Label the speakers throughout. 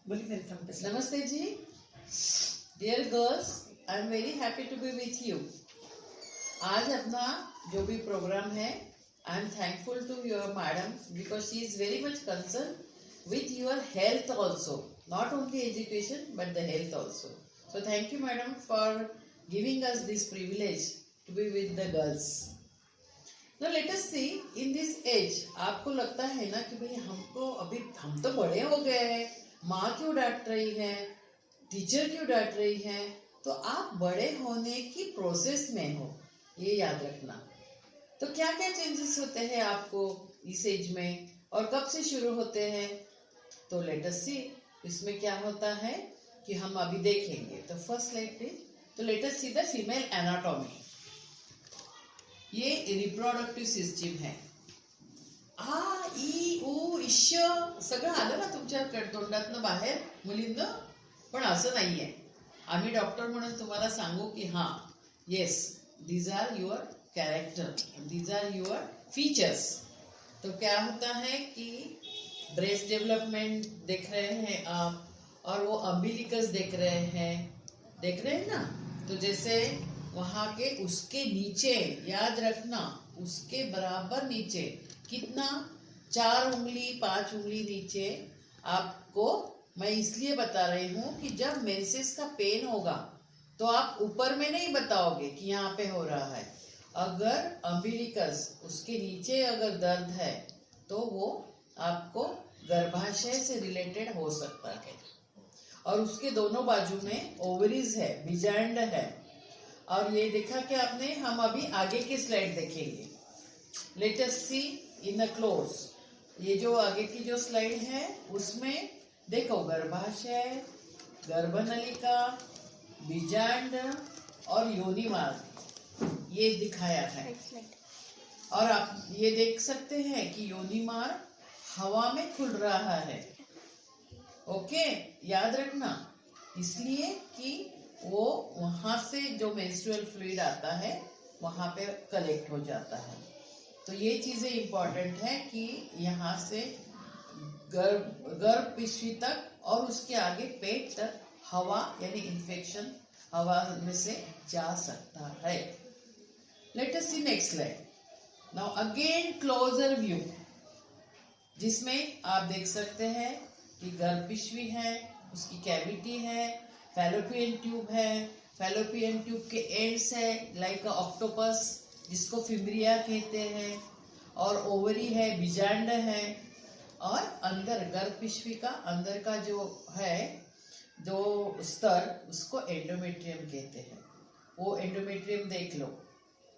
Speaker 1: बोलिए मेरे सामने।
Speaker 2: नमस्ते जी, dear girls, I am very happy to be with you. आज अपना जो भी प्रोग्राम है, I am thankful to your madam because she is very much concern with your health also, not only education but the health also. So thank you madam for giving us this privilege to be with the girls. Now let us see in this age, आपको लगता है ना कि भाई हमको अभी हम तो बड़े हो गए हैं, माँ क्यों डांट रही है, टीचर क्यों डांट रही है, तो आप बड़े होने की प्रोसेस में हो, ये याद रखना। तो क्या क्या चेंजेस होते हैं आपको इस एज में और कब से शुरू होते हैं, तो लेट अस सी इसमें क्या होता है कि हम अभी देखेंगे। तो फर्स्ट स्लाइड पे, तो let us see the female anatomy. ये रिप्रोडक्टिव्ह सिस्टीम है। आ ई उ इश सगळं आलं ना तुमच्या तोंडातनं बाहेर मुलींना, पण असं नाहीये। आम्ही डॉक्टर म्हणून तुम्हाला सांगू की हाँ yes these are your character, these are your features. तो क्या होता है कि ब्रेस्ट डेवलपमेंट देख रहे हैं आप, और वो अम्बिलिकस देख रहे हैं ना। तो जैसे वहां के उसके नीचे याद रखना, उसके बराबर नीचे कितना, 4 उंगली 5 उंगली नीचे। आपको मैं इसलिए बता रही हूँ कि जब मेंसेस का पेन होगा तो आप ऊपर में नहीं बताओगे कि यहाँ पे हो रहा है। अगर अम्बिलिकस उसके नीचे अगर दर्द है तो वो आपको गर्भाशय से रिलेटेड हो सकता है। और उसके दोनों बाजू में ओवरीज है, बिजांड है। और ये देखा कि आपने, हम अभी आगे की स्लाइड देखेंगे। Let us see in a close. ये जो आगे की जो स्लाइड है उसमें देखो गर्भाशय, गर्भनलिका, बिजांड और योनि मार्ग ये दिखाया है। और आप ये देख सकते हैं कि योनि मार्ग हवा में खुल रहा है। ओके, याद रखना, इसलिए कि वो वहां से जो मेंस्ट्रुअल फ्लूइड आता है वहां पे कलेक्ट हो जाता है। तो ये चीजें इंपॉर्टेंट है कि यहाँ से गर्भ पिशवी तक और उसके आगे पेट तक हवा यानी इन्फेक्शन हवा में से जा सकता है। Let us see next slide. Now again closer view, जिसमें आप देख सकते हैं कि गर्भ पिशवी है, उसकी कैविटी है, फैलोपियन ट्यूब है, फैलोपियन ट्यूब के एंड्स है लाइक ऑक्टोपस जिसको फिब्रिया कहते हैं, और ओवरी है, बिजांड है, और अंदर गर्भ पिशवी का अंदर का जो है जो स्तर उसको एंडोमेट्रियम कहते हैं। वो एंडोमेट्रियम देख लो,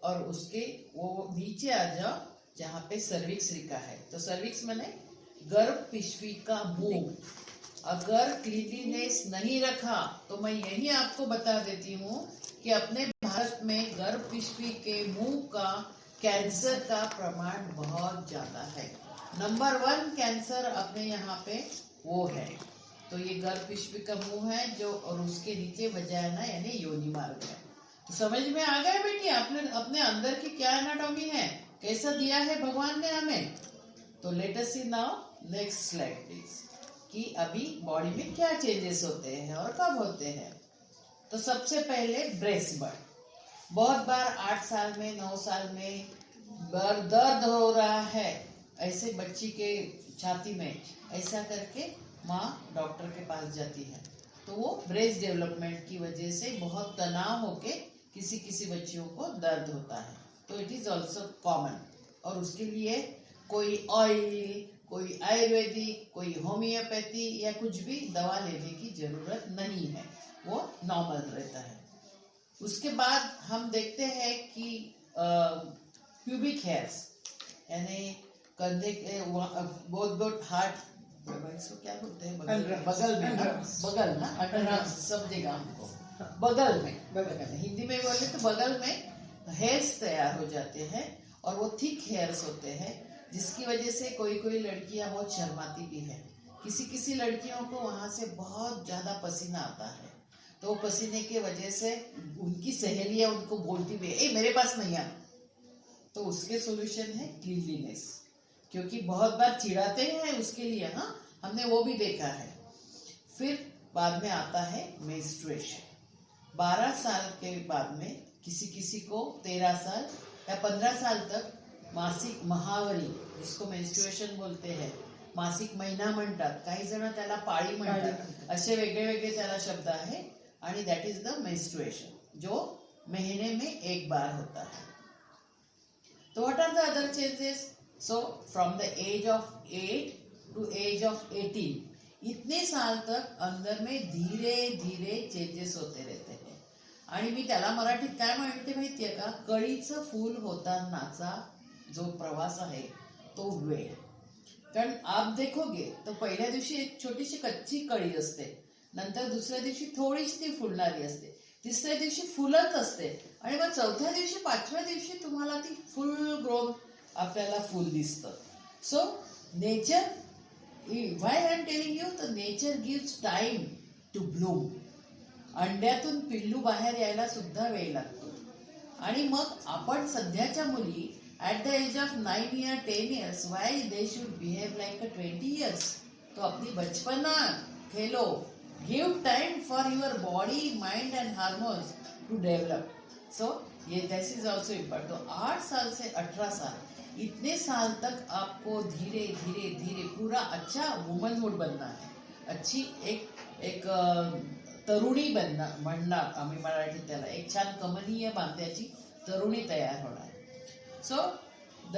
Speaker 2: और उसके वो नीचे आ जाओ जहाँ पे सर्विक्स लिखा है। तो सर्विक्स माने गर्भ पिशवी का मुंह। अगर क्लीनलीनेस नहीं रखा तो मैं यही आपको बता देती हूँ कि अपने भारत में गर्भ पिशवी के मुंह का कैंसर का प्रमाण बहुत ज्यादा है। नंबर 1 कैंसर अपने यहाँ पे वो है। तो ये गर्भ पिशवी का मुंह है जो, और उसके नीचे वजाइना यानी योनि मार्ग है। तो समझ में आ गया बेटी आपने अपने अंदर की क्या एनाटॉमी है, कैसा दिया है भगवान ने हमें। तो let us see now next slide please, कि अभी बॉडी में क्या चेंजेस होते हैं और कब होते हैं। तो सबसे पहले ब्रेस्ट बर्थ। बहुत बार 8 साल में 9 साल में दर्द हो रहा है ऐसे बच्ची के छाती में, ऐसा करके माँ डॉक्टर के पास जाती है। तो वो ब्रेस्ट डेवलपमेंट की वजह से बहुत तनाव होके किसी किसी बच्चियों को दर्द होता है। तो इट इज ऑल्सो कॉमन, और उसके लिए कोई ऑयल, कोई आयुर्वेदिक, कोई होम्योपैथी या कुछ भी दवा लेने की जरूरत नहीं है, वो नॉर्मल रहता है। उसके बाद हम देखते हैं कि प्यूबिक हेयर्स यानी कंधे के बहुत हार्ट, इसको क्या बोलते हैं, बगल ना समझेगा हमको, बगल में हिंदी में बोले तो बगल में हेयर्स तैयार हो जाते हैं, और वो थिक हेयर्स होते हैं, जिसकी वजह से कोई कोई लड़कियां बहुत शर्माती भी है। किसी किसी लड़कियों को वहां से बहुत ज्यादा पसीना आता है, तो वो पसीने के वजह से उनकी सहेलियां उनको बोलती भी है, ए मेरे पास नहीं आ। तो उसके सॉल्यूशन है क्लीनलीनेस। क्योंकि बहुत बार चिढ़ाते हैं उसके लिए, हाँ, हमने वो भी देखा है। फिर बाद में आता है मेंस्ट्रुएशन। 12 साल के बाद में किसी किसी को 13 साल या 15 साल तक मासिक महावरी, जिसको मेंस्ट्रुएशन बोलते हैं, मासिक महिना म्हणतात, काही जण त्याला पाळी म्हणतात, असे वेगळे वेगळे त्याला शब्द आहे, आणि दैट इज द मेंस्ट्रुएशन, जो महीने में एक बार होता है। तो what are the other changes? So from the age of 8 to age of 18, इतने साल तक अंदर में धीरे धीरे चेंजेस होते रहते हैं। आणि मी त्याला मराठीत काय म्हणते माहितीये का? कळीचं फूल होतानाचा जो प्रवास आहे तो वेळ। कारण आप देखोगे तो पहिल्या दिवशी एक छोटीशी कच्ची कळी असते, नंतर दुसऱ्या दिवशी थोडीशी ती फुलणारी असते, तिसऱ्या दिवशी फुलत असते, आणि मग चौथ्या दिवशी 5व्या दिवशी तुम्हाला ती फुल ग्रोन आपल्याला फुल दिसतं। So nature, why I am telling you, the nature gives time to bloom. अंड्यातून पिल्लू बाहेर यायला सुद्धा वेळ लागतो। आणि मग आपण सध्याच्या मुली at the age of 9 years, 10 years, why they should behave like a 20 years? तो अपनी बचपना खेलो, give time for your body, mind and hormones to develop. So ये this is also important. तो 8 साल से 18 साल, इतने साल तक आपको धीरे धीरे धीरे पूरा अच्छा वुमनहुड बनना है, अच्छी एक तरुणी बनना आम्ही मराठीत त्याला, एक छान कमनीय बांध्याची तरुणी तयार होणार। सो द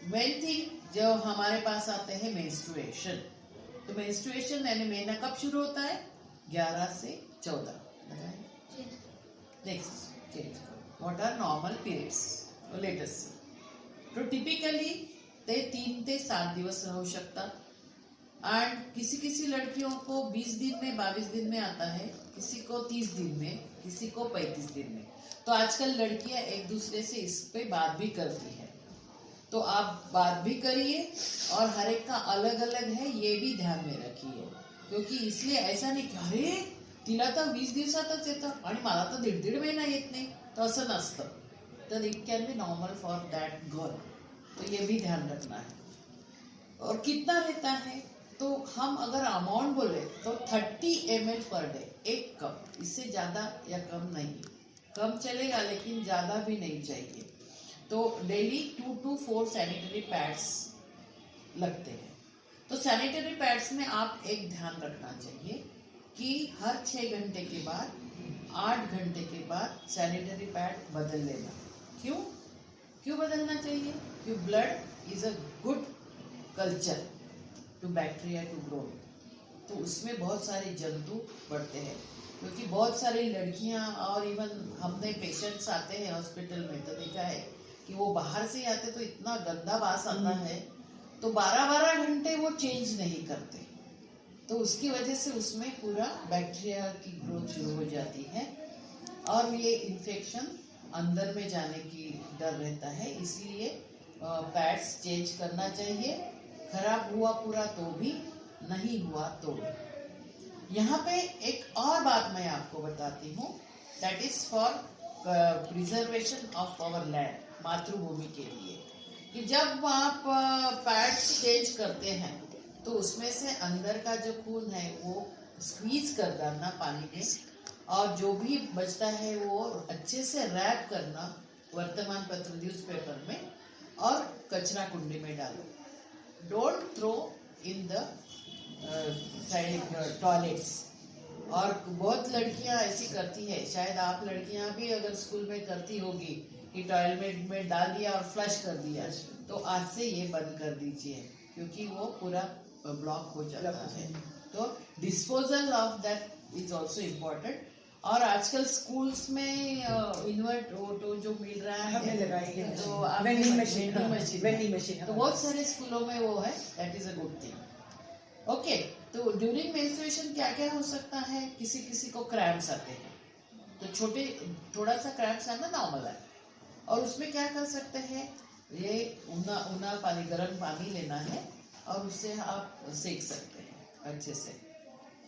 Speaker 2: मेन थिंग जो हमारे पास आते हैं मेंस्ट्रुएशन। तो मेंस्ट्रुएशन यानी महीना कब शुरू होता है? 11 से 14। Next, what are normal periods? Latest, तो टिपिकली ते 3 ते 7 दिवस रहू शकतात। एंड किसी किसी लड़कियों को 20 दिन में, 22 दिन में आता है, किसी को 30 दिन में, किसी को 35 दिन में। तो आजकल लड़कियां एक दूसरे से इस पे बात भी करती है, तो आप बात भी करिए, और हर एक का अलग अलग है ये भी ध्यान में रखिए। क्योंकि इसलिए ऐसा नाही की अरे तिला तर 20 दिवसातच येतं आणि मला तर 1.5 महिना येत नाही, तो असं नसतं। तर it can be normal for that girl, तो ये भी ध्यान रखना है। और कितना रहता है? तो हम अगर अमाउंट बोले तो 30 ml पर डे, 1 कप, इससे ज्यादा या कम नहीं। कम चलेगा लेकिन ज्यादा भी नहीं चाहिए। तो डेली 2 to 4 सैनिटरी पैड्स लगते हैं। तो सैनिटरी पैड्स में आप एक ध्यान रखना चाहिए कि हर 6 घंटे के बाद, 8 घंटे के बाद सैनिटरी पैड बदल लेना। क्यों बदलना चाहिए? क्योंकि blood is a good culture to bacteria to grow, तो उसमें बहुत सारे जंतु बढ़ते हैं। क्योंकि बहुत सारी लड़कियां और इवन हमने पेशेंट्स आते हैं हॉस्पिटल में, तो देखा है कि वो बाहर से आते तो इतना गंदा वास आता है, तो 12-12 घंटे वो चेंज नहीं करते, तो उसकी वजह से उसमें पूरा बैक्टीरिया की ग्रोथ शुरू हो जाती है, और ये इन्फेक्शन अंदर में जाने की डर रहता है। इसलिए पैड्स चेंज करना चाहिए, खराब हुआ पूरा तो भी, नहीं हुआ तो भी। यहाँ पे एक और बात मैं आपको बताती हूँ, that is for preservation of our land, मातृभूमि के लिए, कि जब आप पैड्स चेंज करते हैं तो उसमें से अंदर का जो खून है वो स्क्वीज कर डालना पानी में, और जो भी बचता है वो अच्छे से रैप करना वर्तमान पत्र, न्यूज़पेपर में, और कचरा कुंडी में डालो। Don't throw in the toilets. और बहुत लड़कियां ऐसी करती है, शायद आप लड़कियां भी अगर स्कूल में करती होगी कि टॉयलेट में डाल दिया और फ्लश कर दिया, तो आज से ये बंद कर दीजिए, क्योंकि वो पूरा ब्लॉक हो जाता है। तो disposal of that is also important. और आजकल स्कूल्स में इन्वर्ट तो जो मिल रहा है, तो वेंडिंग मशीन, तो बहुत सारे स्कूलों में वो है, that is a good thing. Okay, तो ड्यूरिंग मेंस्ट्रुएशन क्या क्या हो सकता है? किसी किसी को क्रैम्प्स आते हैं, तो थोड़ा सा क्रैम्प्स आना नॉर्मल है, और उसमें क्या कर सकते हैं? ये उना पानी, गर्म पानी लेना है, और उससे आप सेक सकते हैं अच्छे से।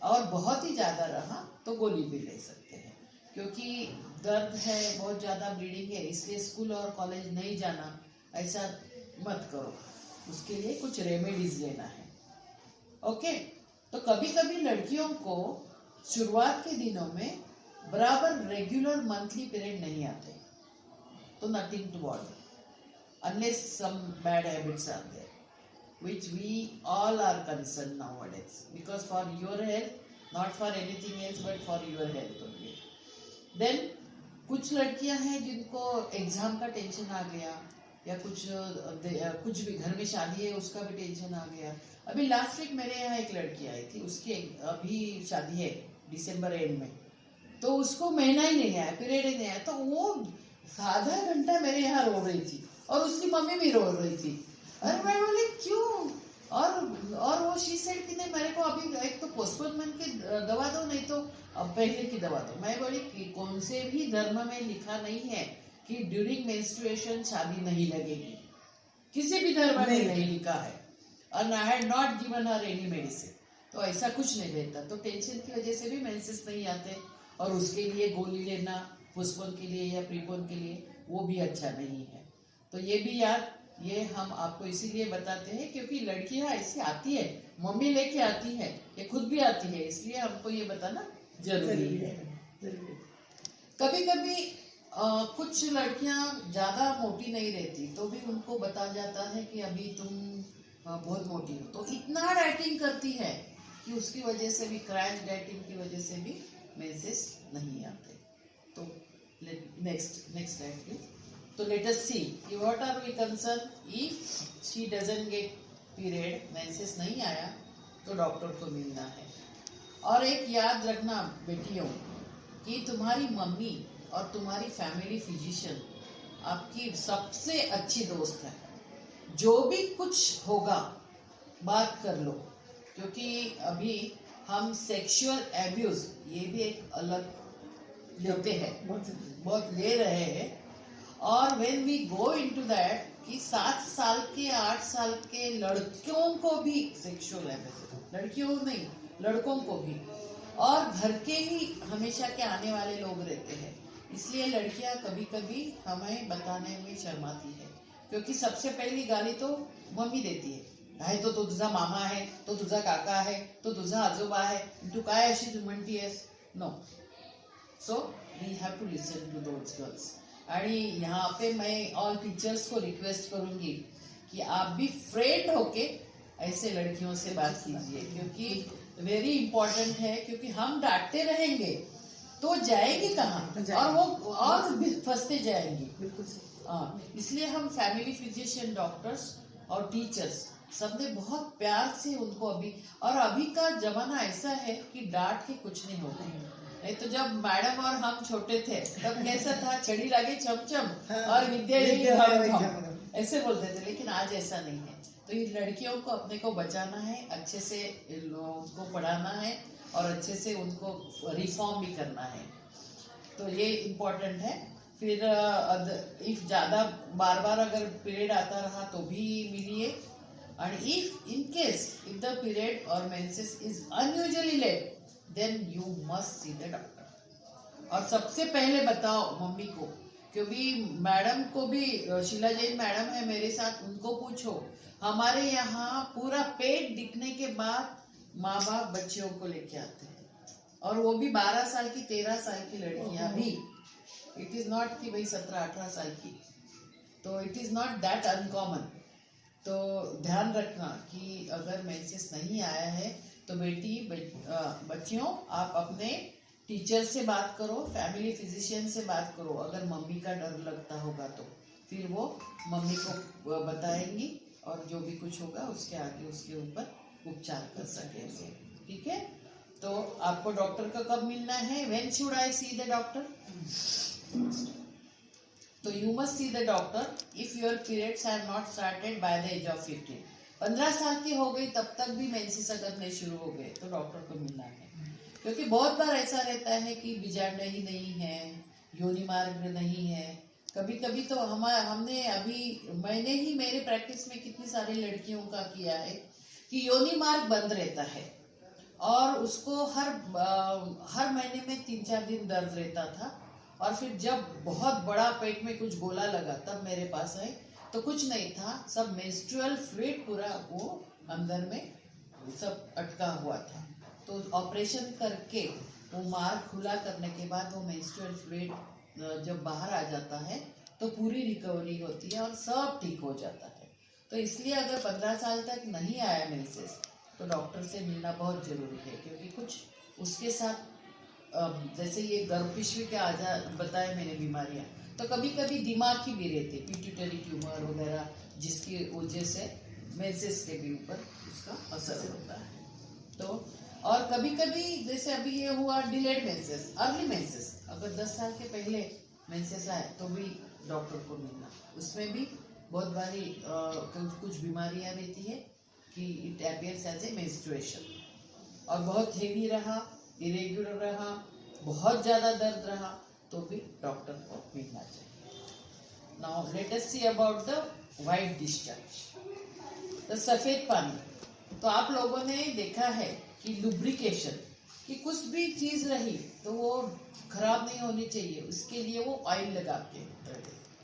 Speaker 2: और बहुत ही ज्यादा रहा तो गोली भी ले सकते हैं, क्योंकि दर्द है, बहुत ज्यादा ब्लीडिंग है, इसलिए स्कूल और कॉलेज नहीं जाना, ऐसा मत करो। उसके लिए कुछ रेमेडीज लेना है। ओके, तो कभी कभी लड़कियों को शुरुआत के दिनों में बराबर रेगुलर मंथली पीरियड नहीं आते, तो nothing to worry unless some bad habits are there, which we all are concerned nowadays, because for your health, not for anything else but for your health only. Then कुछ लड़कियां हैं जिनको exam का tension आ गया, या कुछ भी घर में शादी है उसका भी टेंशन आ गया। अभी लास्ट वीक मेरे यहाँ एक लड़की आई थी, उसकी अभी शादी है दिसंबर एंड में, तो उसको महीना ही नहीं आया, पीरियड ही नहीं आया, तो वो आधा घंटा मेरे यहाँ रो रही थी और उसकी मम्मी भी रो रही थी। अरे मैं बोली क्यों, और वो शी सेड कि नहीं मेरे को अभी एक तो पोस्टपोनमेंट की दवा दो, नहीं तो पहले की दवा दो। मैं बोली कि कौन से भी धर्म में लिखा नहीं है कि ड्यूरिंग मेंस्ट्रुएशन शादी नहीं लगेगी, किसी भी धर्म में नहीं लिखा है। और I had not given her any medicine, तो ऐसा कुछ नहीं रहता। तो टेंशन की वजह से भी मेंसेस नहीं आते, और उसके लिए गोली लेना पोस्टपोन के लिए या प्रीपोन के लिए वो भी अच्छा नहीं है। तो ये भी यार, ये हम आपको इसीलिए बताते हैं क्योंकि लड़कियां ऐसी आती है, मम्मी लेके आती है, ये खुद भी आती है, इसलिए हमको ये बताना जरूरी है। कभी कभी कुछ लड़कियां ज्यादा मोटी नहीं रहती, तो भी उनको बताया जाता है कि अभी तुम बहुत मोटी हो, तो इतना डाइटिंग करती है कि उसकी वजह से भी, क्रैश डाइटिंग की वजह से भी मेंसेस नहीं आते। तो नेक्स्ट डाइट, तो लेट अस सी कि what are we concern if she doesn't get period, menses नहीं आया तो डॉक्टर को मिलना है। और एक याद रखना बेटियों कि तुम्हारी मम्मी और तुम्हारी फैमिली फिजिशियन आपकी सबसे अच्छी दोस्त है। जो भी कुछ होगा बात कर लो, क्योंकि अभी हम सेक्सुअल एब्यूज ये भी एक अलग लेते हैं, बहुत ले रहे हैं। और when we go into that कि 7 साल के 8 साल के लड़कियों को भी सेक्सुअल एब्यूज, लड़कियों नहीं लड़कों को भी, और घर के ही हमेशा के आने वाले लोग रहते हैं, इसलिए लड़कियां कभी कभी हमें बताने में शर्माती है, क्योंकि सबसे पहली गाली तो मम्मी देती है, तो तुझा मामा है, तो तुझा काका है, तो तुझा आजोबा है, तू काय अशी म्हणतीयस, no. So we have to listen to those girls. आणि यहाँ पे मैं ऑल टीचर्स को रिक्वेस्ट करूंगी कि आप भी फ्रेंड होके ऐसे लड़कियों से बात कीजिए, क्योंकि वेरी इंपॉर्टेंट है, क्योंकि हम डांटते रहेंगे तो जाएगी कहाँ, और वो और फंसते जाएंगी। इसलिए हम फैमिली फिजिशियन, डॉक्टर्स और टीचर्स सबने बहुत प्यार से उनको अभी का जमाना ऐसा है कि डांट के कुछ नहीं होता है। नहीं तो जब मैडम और हम छोटे थे तब कैसा था, छड़ी लागे चमचम और विद्या ऐसे बोलते थे, लेकिन आज ऐसा नहीं है। तो ये लड़कियों को अपने को बचाना है, अच्छे से लोगों को पढ़ाना है और अच्छे से उनको रिफॉर्म भी करना है, तो ये इम्पोर्टेंट है। फिर इफ ज्यादा बार बार अगर पीरियड आता रहा तो भी मिलिए, and if in case if the period or menses is unusually late, then you must see the doctor। और सबसे पहले बताओ मम्मी को, क्योंकि मैडम को भी, शीला जैन मैडम है मेरे साथ, उनको पूछो। हमारे यहाँ पूरा पेट दिखने के बाद माँ बाप बच्चियों को लेके आते हैं, और वो भी 12 साल की 13 साल की लड़कियां भी। इट इज नॉट कि भाई 17-18 साल की, तो it is not that uncommon. तो ध्यान रखना कि अगर मेंसेस नहीं आया है तो बच्चियों आप अपने टीचर से बात करो, फैमिली फिजिशियन से बात करो। अगर मम्मी का डर लगता होगा तो फिर वो मम्मी को बताएंगी, और जो भी कुछ होगा उसके आगे उसके ऊपर उपचार कर सकेंगे। ठीक है, तो आपको डॉक्टर का कब मिलना है? When should I see the doctor? तो you must see the doctor if your periods have not started by the age of 15। 15 साल की हो गई तब तक भी मेंसेस अगर नहीं शुरू हो गए तो डॉक्टर को मिलना है, क्योंकि बहुत बार ऐसा रहता है कि बीजांड ही नहीं है, योनि मार्ग नहीं है। कभी कभी तो मैंने ही मेरे प्रैक्टिस में कितनी सारी लड़कियों का किया है कि योनि मार्ग बंद रहता है और उसको हर महीने में 3-4 दिन दर्द रहता था, और फिर जब बहुत बड़ा पेट में कुछ गोला लगा तब मेरे पास आए, तो कुछ नहीं था, सब मेंस्ट्रुअल फ्लूइड पूरा वो अंदर में सब अटका हुआ था। तो ऑपरेशन करके वो मार्ग खुला करने के बाद वो मेंस्ट्रुअल फ्लूइड जब बाहर आ जाता है तो पूरी रिकवरी होती है और सब ठीक हो जाता है। तो इसलिए अगर 15 साल तक नहीं आया मेंसेस तो डॉक्टर से मिलना बहुत जरूरी है, क्योंकि कुछ उसके साथ जैसे ये गर्भपिशवी के बताए मैंने बीमारियां, तो कभी कभी दिमाग की भी रहती है, पिट्यूटरी ट्यूमर वगैरह, जिसकी वजह से मेंसेस के भी ऊपर उसका असर होता है। तो और कभी कभी जैसे अभी ये हुआ डिलेड मेंसेस, अर्ली मेंसेस, अगर 10 साल के पहले मेंसेस आए तो भी डॉक्टर को मिलना। उसमें भी बहुत बारी कुछ बीमारियां रहती है कि it appears as a menstruation, और बहुत हेवी रहा, इरेगुलर रहा, बहुत ज्यादा दर्द रहा तो भी डॉक्टर को मिलना चाहिए। Now let us see about the white discharge, the सफेद पानी। तो आप लोगों ने देखा है कि लुब्रिकेशन, कि कुछ भी चीज रही तो वो खराब नहीं होनी चाहिए, उसके लिए वो ऑयल लगा के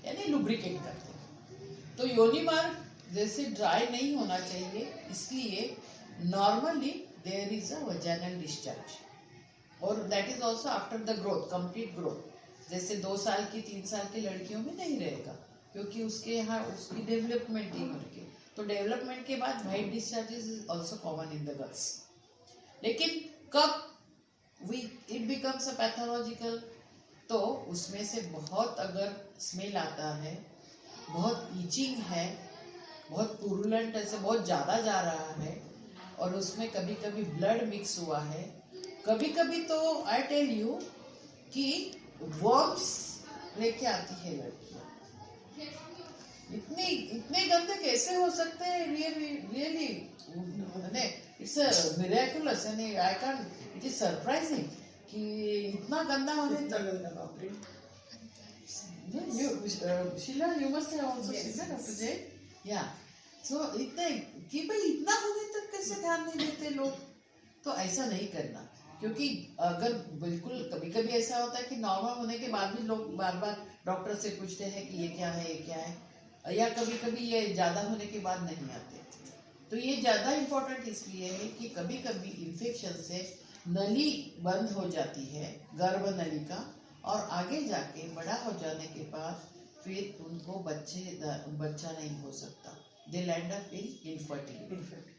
Speaker 2: यानी लुब्रिकेट करते हैं। तो योनि मार्ग जैसे ड्राई नहीं होना चाहिए, इसलिए normally there is a vaginal discharge, और that is also after the growth, complete growth. जैसे 2 साल की 3 साल की लड़कियों में नहीं रहेगा, क्योंकि उसके यहाँ उसकी डेवलपमेंट ही करके, तो डेवलपमेंट के बाद white discharges is also common in the girls. लेकिन कब इट बिकम्स अ पैथोलॉजिकल, तो उसमें से बहुत अगर स्मेल आता है, बहुत ईचिंग है, बहुत पुरुलेंट ऐसे बहुत ज्यादा जा रहा है, और उसमें कभी कभी ब्लड मिक्स हुआ है, कभी कभी तो आई टेल यू कि वर्म्स लेके आती है लड़कियां। इतने गंदे कैसे हो सकते हैं? रियली इट्स अ मिरेकुलस, यानी I can, it is surprising कि इतना गंदा होने तक। Sheela, you must have also seen that doctor J, या सो इतने कि भाई इतना होने तक कैसे ध्यान नहीं देते लोग। तो ऐसा नहीं करना, क्योंकि अगर बिल्कुल कभी कभी ऐसा होता है कि नॉर्मल होने के बाद भी लोग बार बार डॉक्टर से पूछते हैं कि ये क्या है, ये क्या है, या कभी कभी ये ज्यादा होने के बाद नहीं आते। तो ये ज्यादा इम्पोर्टेंट इसलिए है कि कभी कभी इन्फेक्शन से नली बंद हो जाती है, गर्भ नली का, और आगे जाके बड़ा हो जाने के बाद फिर उनको बच्चा नहीं हो सकता, they land up in infertility.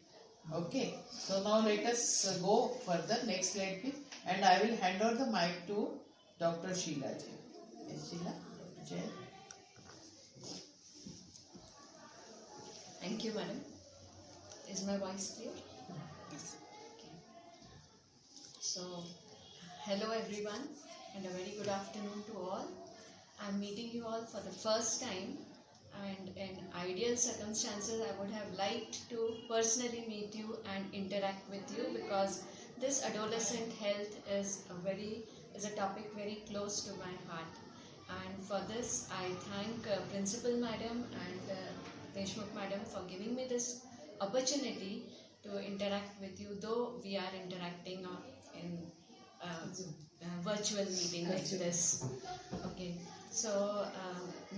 Speaker 2: Okay, so now let us go further. Next slide, please. And I will hand over the mic to Dr. Sheila Jain. Yes, Sheila, Dr. Jain.
Speaker 1: Thank you, madam. Is my voice clear?
Speaker 2: Yes.
Speaker 1: Okay. So, hello everyone, and a very good afternoon to all. I'm meeting you all for the first time. And in ideal circumstances, I would have liked to personally meet you and interact with you, because this adolescent health is a topic very close to my heart. And for this, I thank Principal Madam and Deshmukh Madam for giving me this opportunity to interact with you, though we are interacting in virtual meeting like this. Okay. So,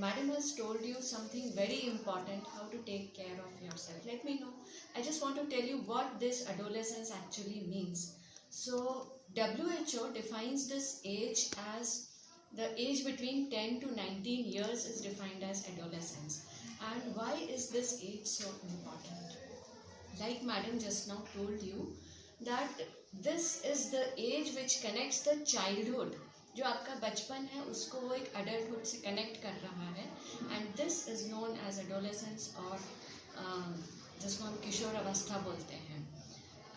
Speaker 1: Madam has told you something very important, how to take care of yourself. Let me know. I just want to tell you what this adolescence actually means. So, WHO defines this age as the age between 10 to 19 years is defined as adolescence. And why is this age so important? Like Madam just now told you, that this is the age which connects the childhood, जो आपका बचपन है उसको वो एक adulthood से connect कर रहा है, and this is known as adolescence, और जिसको हम किशोर अवस्था बोलते हैं।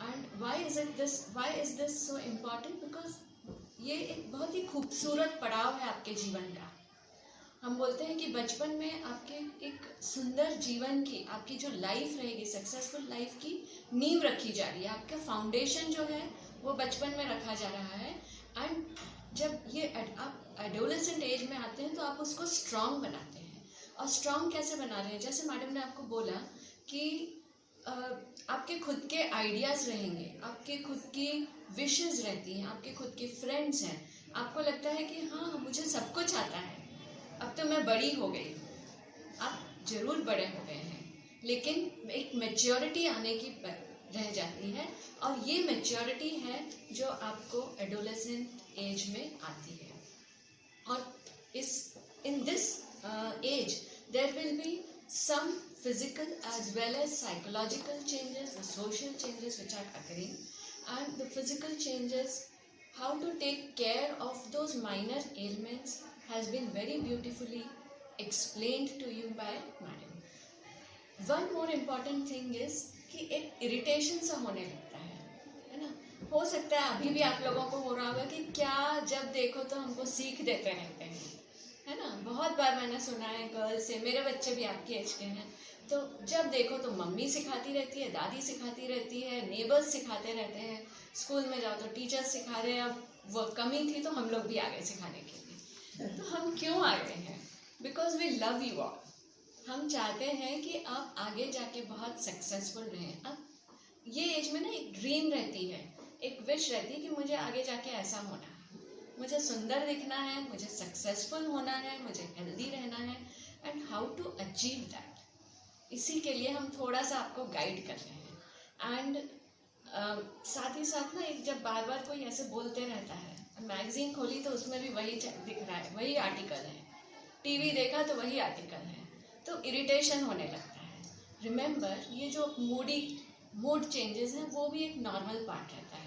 Speaker 1: And why is this so important? Because ये एक बहुत ही खूबसूरत पड़ाव है आपके जीवन का। हम बोलते हैं कि बचपन में आपके एक सुंदर जीवन की, आपकी जो लाइफ रहेगी, सक्सेसफुल लाइफ की नींव रखी जा रही है, आपका फाउंडेशन जो है वो बचपन में रखा जा रहा है। एंड जब ये आप एडोलेसेंट एज में आते हैं तो आप उसको स्ट्रांग बनाते हैं। और स्ट्रांग कैसे बना रहे हैं? जैसे मैडम ने आपको बोला कि आपके खुद के आइडियाज़ रहेंगे, आपके खुद की विशेस रहती हैं, आपके खुद के फ्रेंड्स हैं, आपको लगता है कि हाँ मुझे सब कुछ आता है, अब तो मैं बड़ी हो गई। आप जरूर बड़े हो गए हैं, लेकिन एक मेच्योरिटी आने की रह जाती है, और ये मेच्योरिटी है जो आपको एडोलेसेंट एज में आती है. और in this age there will be some physical as well as psychological changes, the social changes which are occurring, and the physical changes, how to take care of those minor ailments has been very beautifully explained to you by madam. One more important thing is कि एक irritation सा होने लगता है ना. हो सकता है अभी भी आप लोगों को हो रहा होगा कि क्या जब देखो तो हमको सीख देते रहते हैं, है ना. बहुत बार मैंने सुना है गर्ल्स से, मेरे बच्चे भी आपके एज के हैं, तो जब देखो तो मम्मी सिखाती रहती है, दादी सिखाती रहती है, नेबर्स सिखाते रहते हैं, स्कूल में जाओ तो टीचर्स सिखा रहे हैं. अब वो कमी थी तो हम लोग भी आ गए सिखाने के लिए. तो हम क्यों आ गए हैं? Because we love you all. हम चाहते हैं कि आप आगे जाके बहुत सक्सेसफुल रहें. अब ये एज में ना एक ड्रीम रहती है, एक विश रहती है कि मुझे आगे जाके ऐसा होना है, मुझे सुंदर दिखना है, मुझे सक्सेसफुल होना है, मुझे हेल्दी रहना है, and how to achieve that. इसी के लिए हम थोड़ा सा आपको गाइड कर रहे हैं. एंड साथ ही साथ ना, एक जब बार बार कोई ऐसे बोलते रहता है, मैगजीन खोली तो उसमें भी वही दिख रहा है, वही आर्टिकल है, टीवी देखा तो वही आर्टिकल है, तो इरिटेशन होने लगता है. रिमेंबर, ये जो मूड चेंजेस हैं वो भी एक नॉर्मल पार्ट रहता है.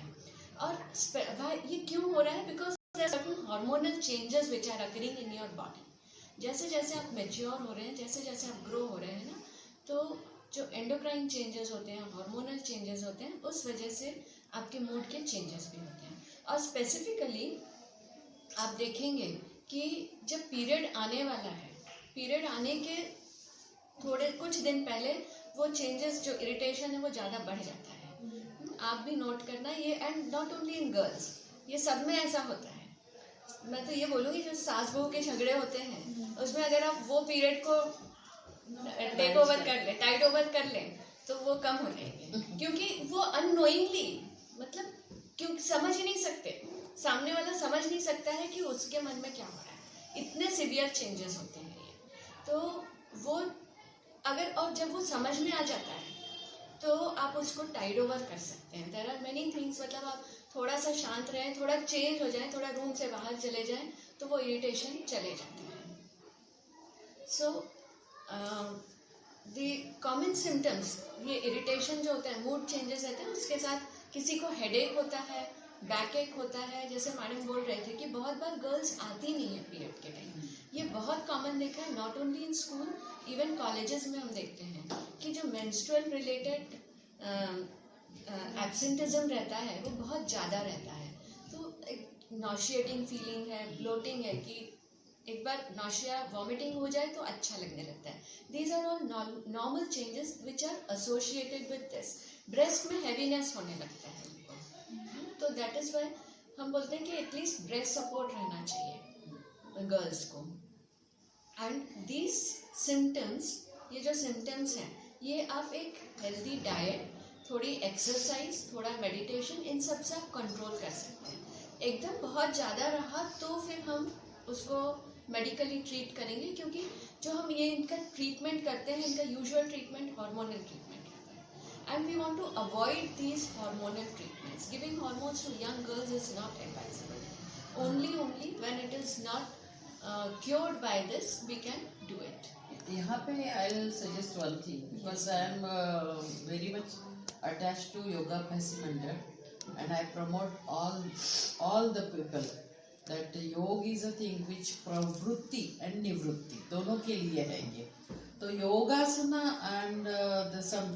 Speaker 1: और ये क्यों हो रहा है? Because certain hormonal changes which are occurring in your body. जैसे जैसे आप मेच्योर हो रहे हैं, जैसे जैसे आप ग्रो हो रहे हैं ना, तो जो एंडोक्राइन चेंजेस होते हैं, हार्मोनल चेंजेस होते हैं, उस वजह से आपके मूड के चेंजेस भी होते हैं. और स्पेसिफिकली आप देखेंगे कि जब पीरियड आने वाला है, पीरियड आने के थोड़े कुछ दिन पहले वो चेंजेस, जो इरिटेशन है वो ज़्यादा बढ़ जाता है. आप भी नोट करना ये, and not only in girls, ये सब में ऐसा होता है. मैं तो ये बोलूँगी जो सास बहू के झगड़े होते हैं, उसमें अगर आप वो पीरियड को टेक ओवर कर ले, टाइट ओवर कर ले, तो वो कम हो जाएंगे. क्योंकि वो अननोइंगली, मतलब क्योंकि समझ ही नहीं सकते, सामने वाला समझ नहीं सकता है कि उसके मन में क्या हो रहा है. इतने सिवियर चेंजेस होते हैं ये. तो वो अगर, और जब वो समझ में आ जाता है तो आप उसको टाइड ओवर कर सकते हैं. There are many things. मतलब आप थोड़ा सा शांत रहें, थोड़ा चेंज हो जाए, थोड़ा रूम से बाहर चले जाएं, तो वो इरिटेशन चले जाते हैं. सो द कॉमन सिम्टम्स, ये इरिटेशन जो होता है, मूड चेंजेस रहते हैं, उसके साथ किसी को हेडेक होता है, बैक एक होता है. जैसे मैडम बोल रहे थे कि बहुत बार गर्ल्स आती नहीं है पीरियड के टाइम. ये बहुत कॉमन देखा है, not only in school, even colleges में हम देखते हैं कि जो मेंस्ट्रुअल रिलेटेड एब्सेंटिज्म रहता है वो बहुत ज़्यादा रहता है. तो एक नॉशिएटिंग फीलिंग है, ब्लोटिंग है, कि एक बार नॉशिया, वॉमिटिंग हो जाए तो अच्छा लगने लगता है. These are all normal changes which are associated with this. Breast में हैवीनेस होने लगता है, तो दैट इज वाई हम बोलते हैं कि एटलीस्ट ब्रेस्ट सपोर्ट रहना चाहिए गर्ल्स को. एंड दीज सिम्टम्स, ये जो सिम्टम्स हैं, ये आप एक हेल्दी डाइट, थोड़ी एक्सरसाइज, थोड़ा मेडिटेशन, इन सब से आप कंट्रोल कर सकते हैं. एकदम बहुत ज़्यादा रहा तो फिर हम उसको मेडिकली ट्रीट करेंगे, क्योंकि जो हम ये इनका ट्रीटमेंट करते हैं, इनका यूजुअल ट्रीटमेंट हार्मोनल ट्रीटमेंट रहता है. And we want to avoid these hormonal treatments. Giving hormones to young girls is not advisable. only when it is not cured by this we can do it.
Speaker 2: यहाँ पे I'll suggest one thing, because I am very much attached to Yoga Abhyasi Mandal, and I promote all the people that yoga is a thing which pravrutti and nivrutti दोनों के लिए है ये. तो yogasana and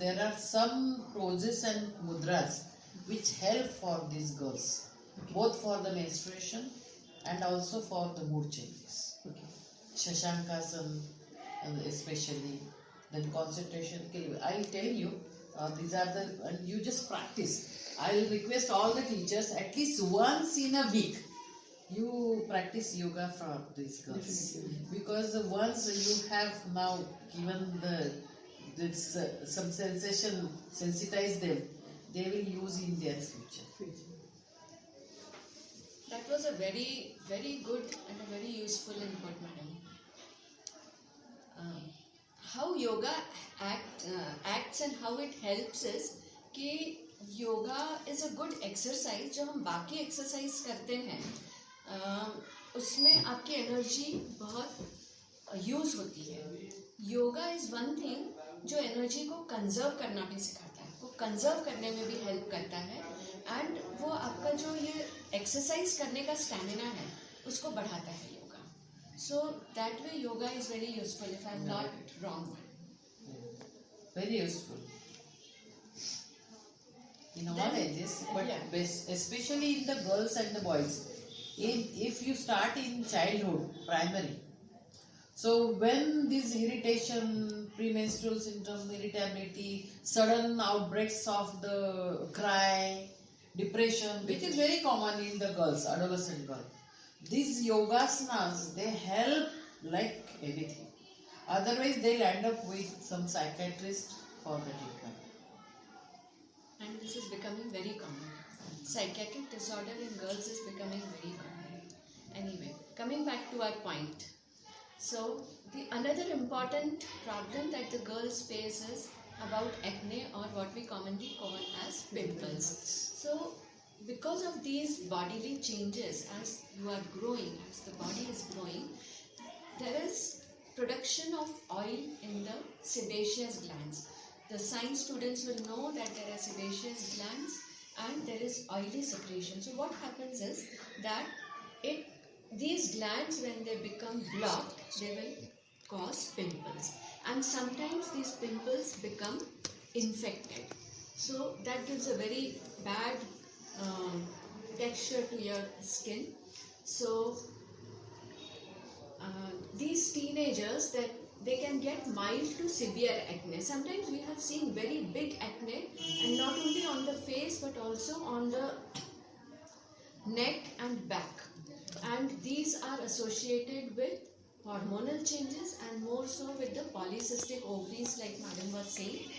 Speaker 2: there are some poses and mudras which help for these girls, both for the menstruation and also for the mood changes. Okay. Shashankasana especially, then concentration. I'll tell you, these are the, and you just practice. I'll request all the teachers at least once in a week you practice yoga for these girls. Because once you have now given some sensitize them, they will use in their future.
Speaker 1: That was a very, very good and a very useful input, madam. how yoga acts and how it helps is कि yoga is a good exercise. जो हम बाकी exercise करते हैं उसमें आपकी energy बहुत use होती है. योगा इज वन थिंग जो एनर्जी को कंजर्व करना भी सिखाता है, वो कंजर्व करने में भी हेल्प करता है, एंड वो आपका जो ये एक्सरसाइज करने का स्टैमिना है उसको बढ़ाता है yoga. So that way yoga is very useful if I am not wrong.
Speaker 2: Very useful in all
Speaker 1: Then-
Speaker 2: ages, but
Speaker 1: yeah.
Speaker 2: especially in the girls and the boys. If you start in childhood, primary, so when this irritation, premenstrual symptom, irritability, sudden outbreaks of the cry, depression, which is very common in the girls, adolescent girl, these yogasanas, they help like anything. Otherwise, they'll end up with some psychiatrist for the treatment.
Speaker 1: And this is becoming very common. Psychiatric disorder in girls is becoming very common. Anyway, coming back to our point. So, the another important problem that the girls face is about acne, or what we commonly call as pimples. So, because of these bodily changes, as you are growing, as the body is growing, there is production of oil in the sebaceous glands. The science students will know that there are sebaceous glands and there is oily secretion. So what happens is that these glands, when they become blocked, they will cause pimples, and sometimes these pimples become infected. So that gives a very bad texture to your skin. So these teenagers, that they can get mild to severe acne. Sometimes we have seen very big acne, and not only on the face but also on the neck and back, and these are associated with hormonal changes, and more so with the polycystic ovaries, like madam was saying.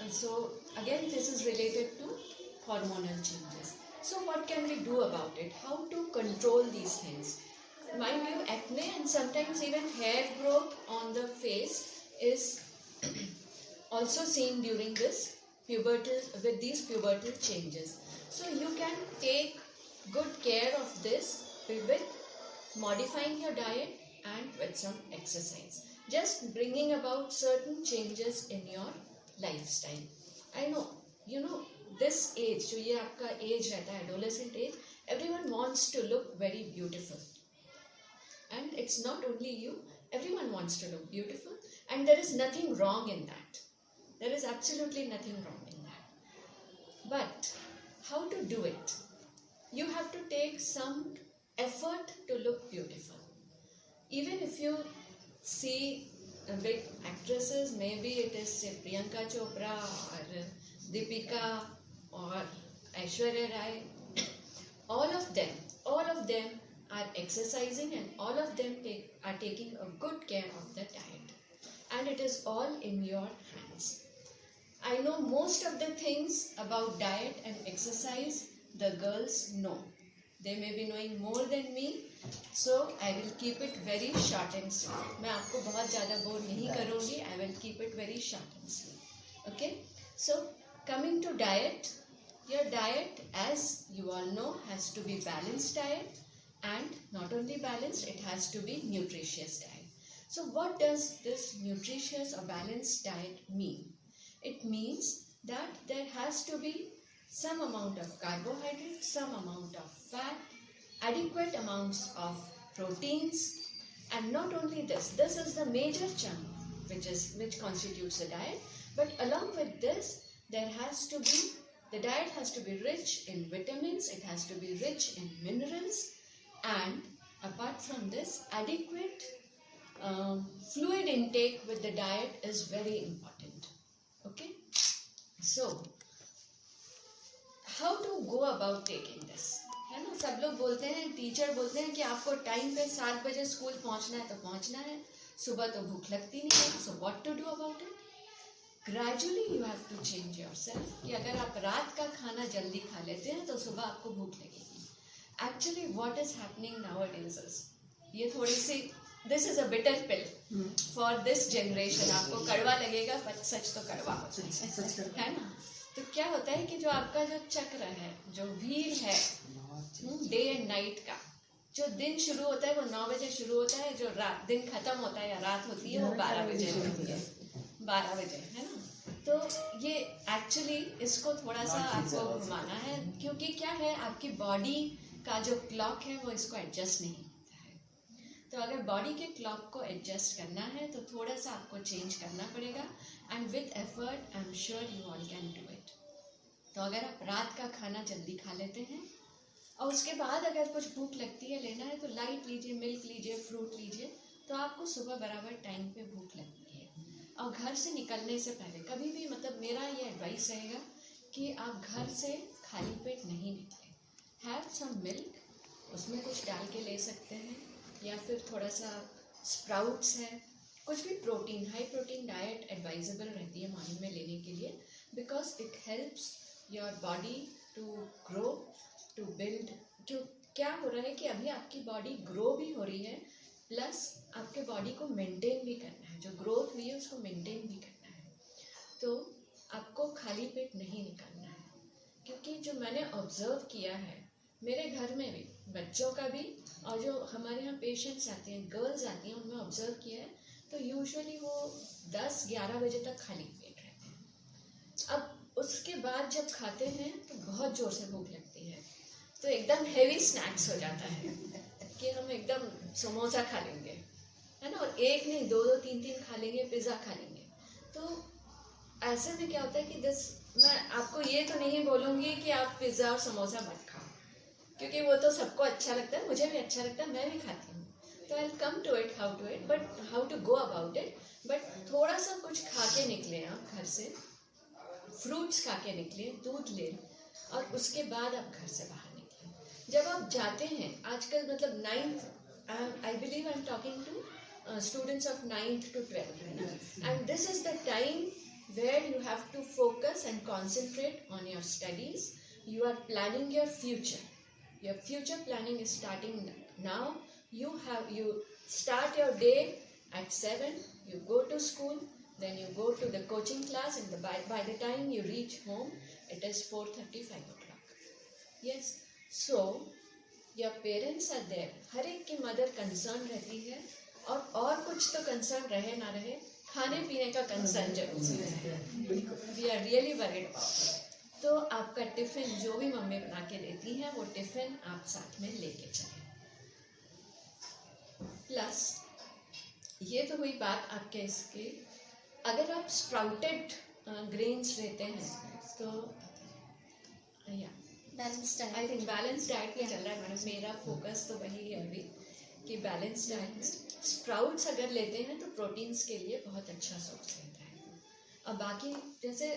Speaker 1: And so again, this is related to hormonal changes. So what can we do about it? How to control these things? Mind you, acne and sometimes even hair growth on the face is also seen during this with these pubertal changes. So you can take good care of this with modifying your diet and with some exercise, just bringing about certain changes in your lifestyle. I know, this age, जो ये आपका age रहता है, adolescent age, everyone wants to look very beautiful. And it's not only you, everyone wants to look beautiful, and there is nothing wrong in that. There is absolutely nothing wrong in that. But how to do it? You have to take some effort to look beautiful. Even if you see big actresses, maybe it is Priyanka Chopra or Deepika or Aishwarya Rai, all of them are exercising, and all of them are taking a good care of the diet, and it is all in your hands. I know most of the things about diet and exercise the girls know. They may be knowing more than me, so I will keep it very short and sweet. मैं आपको बहुत ज़्यादा bore नहीं करूँगी. I will keep it very short and sweet. Okay? So coming to diet, your diet, as you all know, has to be balanced diet. And not only balanced, it has to be nutritious diet. So what does this nutritious or balanced diet mean? It means that there has to be some amount of carbohydrates, some amount of fat, adequate amounts of proteins, and not only this is the major chunk which constitutes the diet. But along with this, the diet has to be rich in vitamins, it has to be rich in minerals. And apart from this, adequate fluid intake with the diet is very important. Okay? So, how to go about taking this? है ना, सब लोग बोलते हैं, teacher बोलते हैं कि आपको टाइम पे 7 बजे स्कूल पहुंचना है तो पहुंचना है, सुबह तो भूख लगती नहीं है. So what to do about it? Gradually you have to change yourself. कि अगर आप रात का खाना जल्दी खा लेते हैं तो सुबह आपको भूख लगेगी. Actually what is happening nowadays is, ये थोड़ी see this is a bitter pill for this generation. आपको कड़वा लगेगा पर सच तो कड़वा होता है ना. तो क्या होता है कि जो आपका जो चक्र है, जो व्हील है डे एंड नाइट का, जो दिन शुरू होता है वो 9 बजे शुरू होता है, जो रात दिन खत्म होता है या रात होती है वो 12 बजे होती है. 12 बजे, है ना. तो ये एक्चुअली इसको थोड़ा सा आपको घुमाना है, क्योंकि क्या है, आपकी बॉडी का जो क्लॉक है वो इसको एडजस्ट नहीं होता है. तो अगर बॉडी के क्लॉक को एडजस्ट करना है तो थोड़ा सा आपको चेंज करना पड़ेगा. And with effort I am sure you all can do it. तो अगर आप रात का खाना जल्दी खा लेते हैं और उसके बाद अगर कुछ भूख लगती है, लेना है तो लाइट लीजिए, मिल्क लीजिए, फ्रूट लीजिए, तो आपको सुबह बराबर टाइम पे भूख लगती है. और घर से निकलने से पहले कभी भी, मतलब मेरा ये एडवाइस रहेगा कि आप घर से खाली पेट नहीं निकलें. हैव सम मिल्क, उसमें कुछ डाल के ले सकते हैं, या फिर थोड़ा सा स्प्राउट्स है, कुछ भी protein, high protein diet advisable रहती है मॉर्निंग में लेने के लिए, because it helps your body to grow, to build. क्यों, क्या हो रहा है कि अभी आपकी बॉडी ग्रो भी हो रही है, प्लस आपके बॉडी को मेंटेन भी करना है. जो ग्रोथ हुई है उसको मेंटेन भी करना है. तो आपको खाली पेट नहीं निकलना है, क्योंकि जो मैंने ऑब्जर्व किया है मेरे घर में भी, बच्चों का भी, और जो हमारे यहाँ पेशेंट्स आते हैं, गर्ल्स आती हैं, उनमें ऑब्जर्व किया है, तो यूजुअली वो 10-11 बजे तक खाली पेट रहते हैं. अब उसके बाद जब खाते हैं तो बहुत ज़ोर से भूख लगती है, तो एकदम हेवी स्नैक्स हो जाता है कि हम एकदम समोसा खा लेंगे, है ना, और एक नहीं, 2-2, 3-3 खा लेंगे, पिज़्ज़ा खा लेंगे. तो ऐसे में क्या होता है कि मैं आपको ये तो नहीं बोलूँगी कि आप पिज़्ज़ा और समोसा मत खाओ, क्योंकि वो तो सबको अच्छा लगता है, मुझे भी अच्छा लगता है, मैं भी खाती हूँ. तो I will come to it, how to go about it. But थोड़ा सा कुछ खा के निकले आप घर से, फ्रूट्स खा के निकले, दूध ले, और उसके बाद आप घर से बाहर निकलें. जब आप जाते हैं, आजकल मतलब 9th, I believe I am talking to students of 9th to 12th, है ना, and this is the time where you have to focus and concentrate on your studies. You are planning your future. Your future planning is starting now. You start your day at 7, you go to school, then you go to the coaching class, and by the time you reach home it is 4:35 o'clock. Yes, so your parents are there. हर एक की mother concern रहती है, और कुछ तो concern रहे ना रहे, खाने पीने का कंसर्न जरूर है. We are really worried about it. तो आपका टिफिन जो भी मम्मी बना के देती हैं वो टिफिन आप साथ में लेके चलें. प्लस ये तो हुई बात आपके इसकी. अगर आप स्प्राउटेड ग्रेन्स लेते हैं तो या
Speaker 3: balance diet,
Speaker 1: I think balance diet पे चल रहा है मैडम. मेरा फोकस तो वही है अभी कि बैलेंस डाइट. स्प्राउट्स अगर लेते हैं तो प्रोटीन्स के लिए बहुत अच्छा सोर्स रहता है. और बाकी जैसे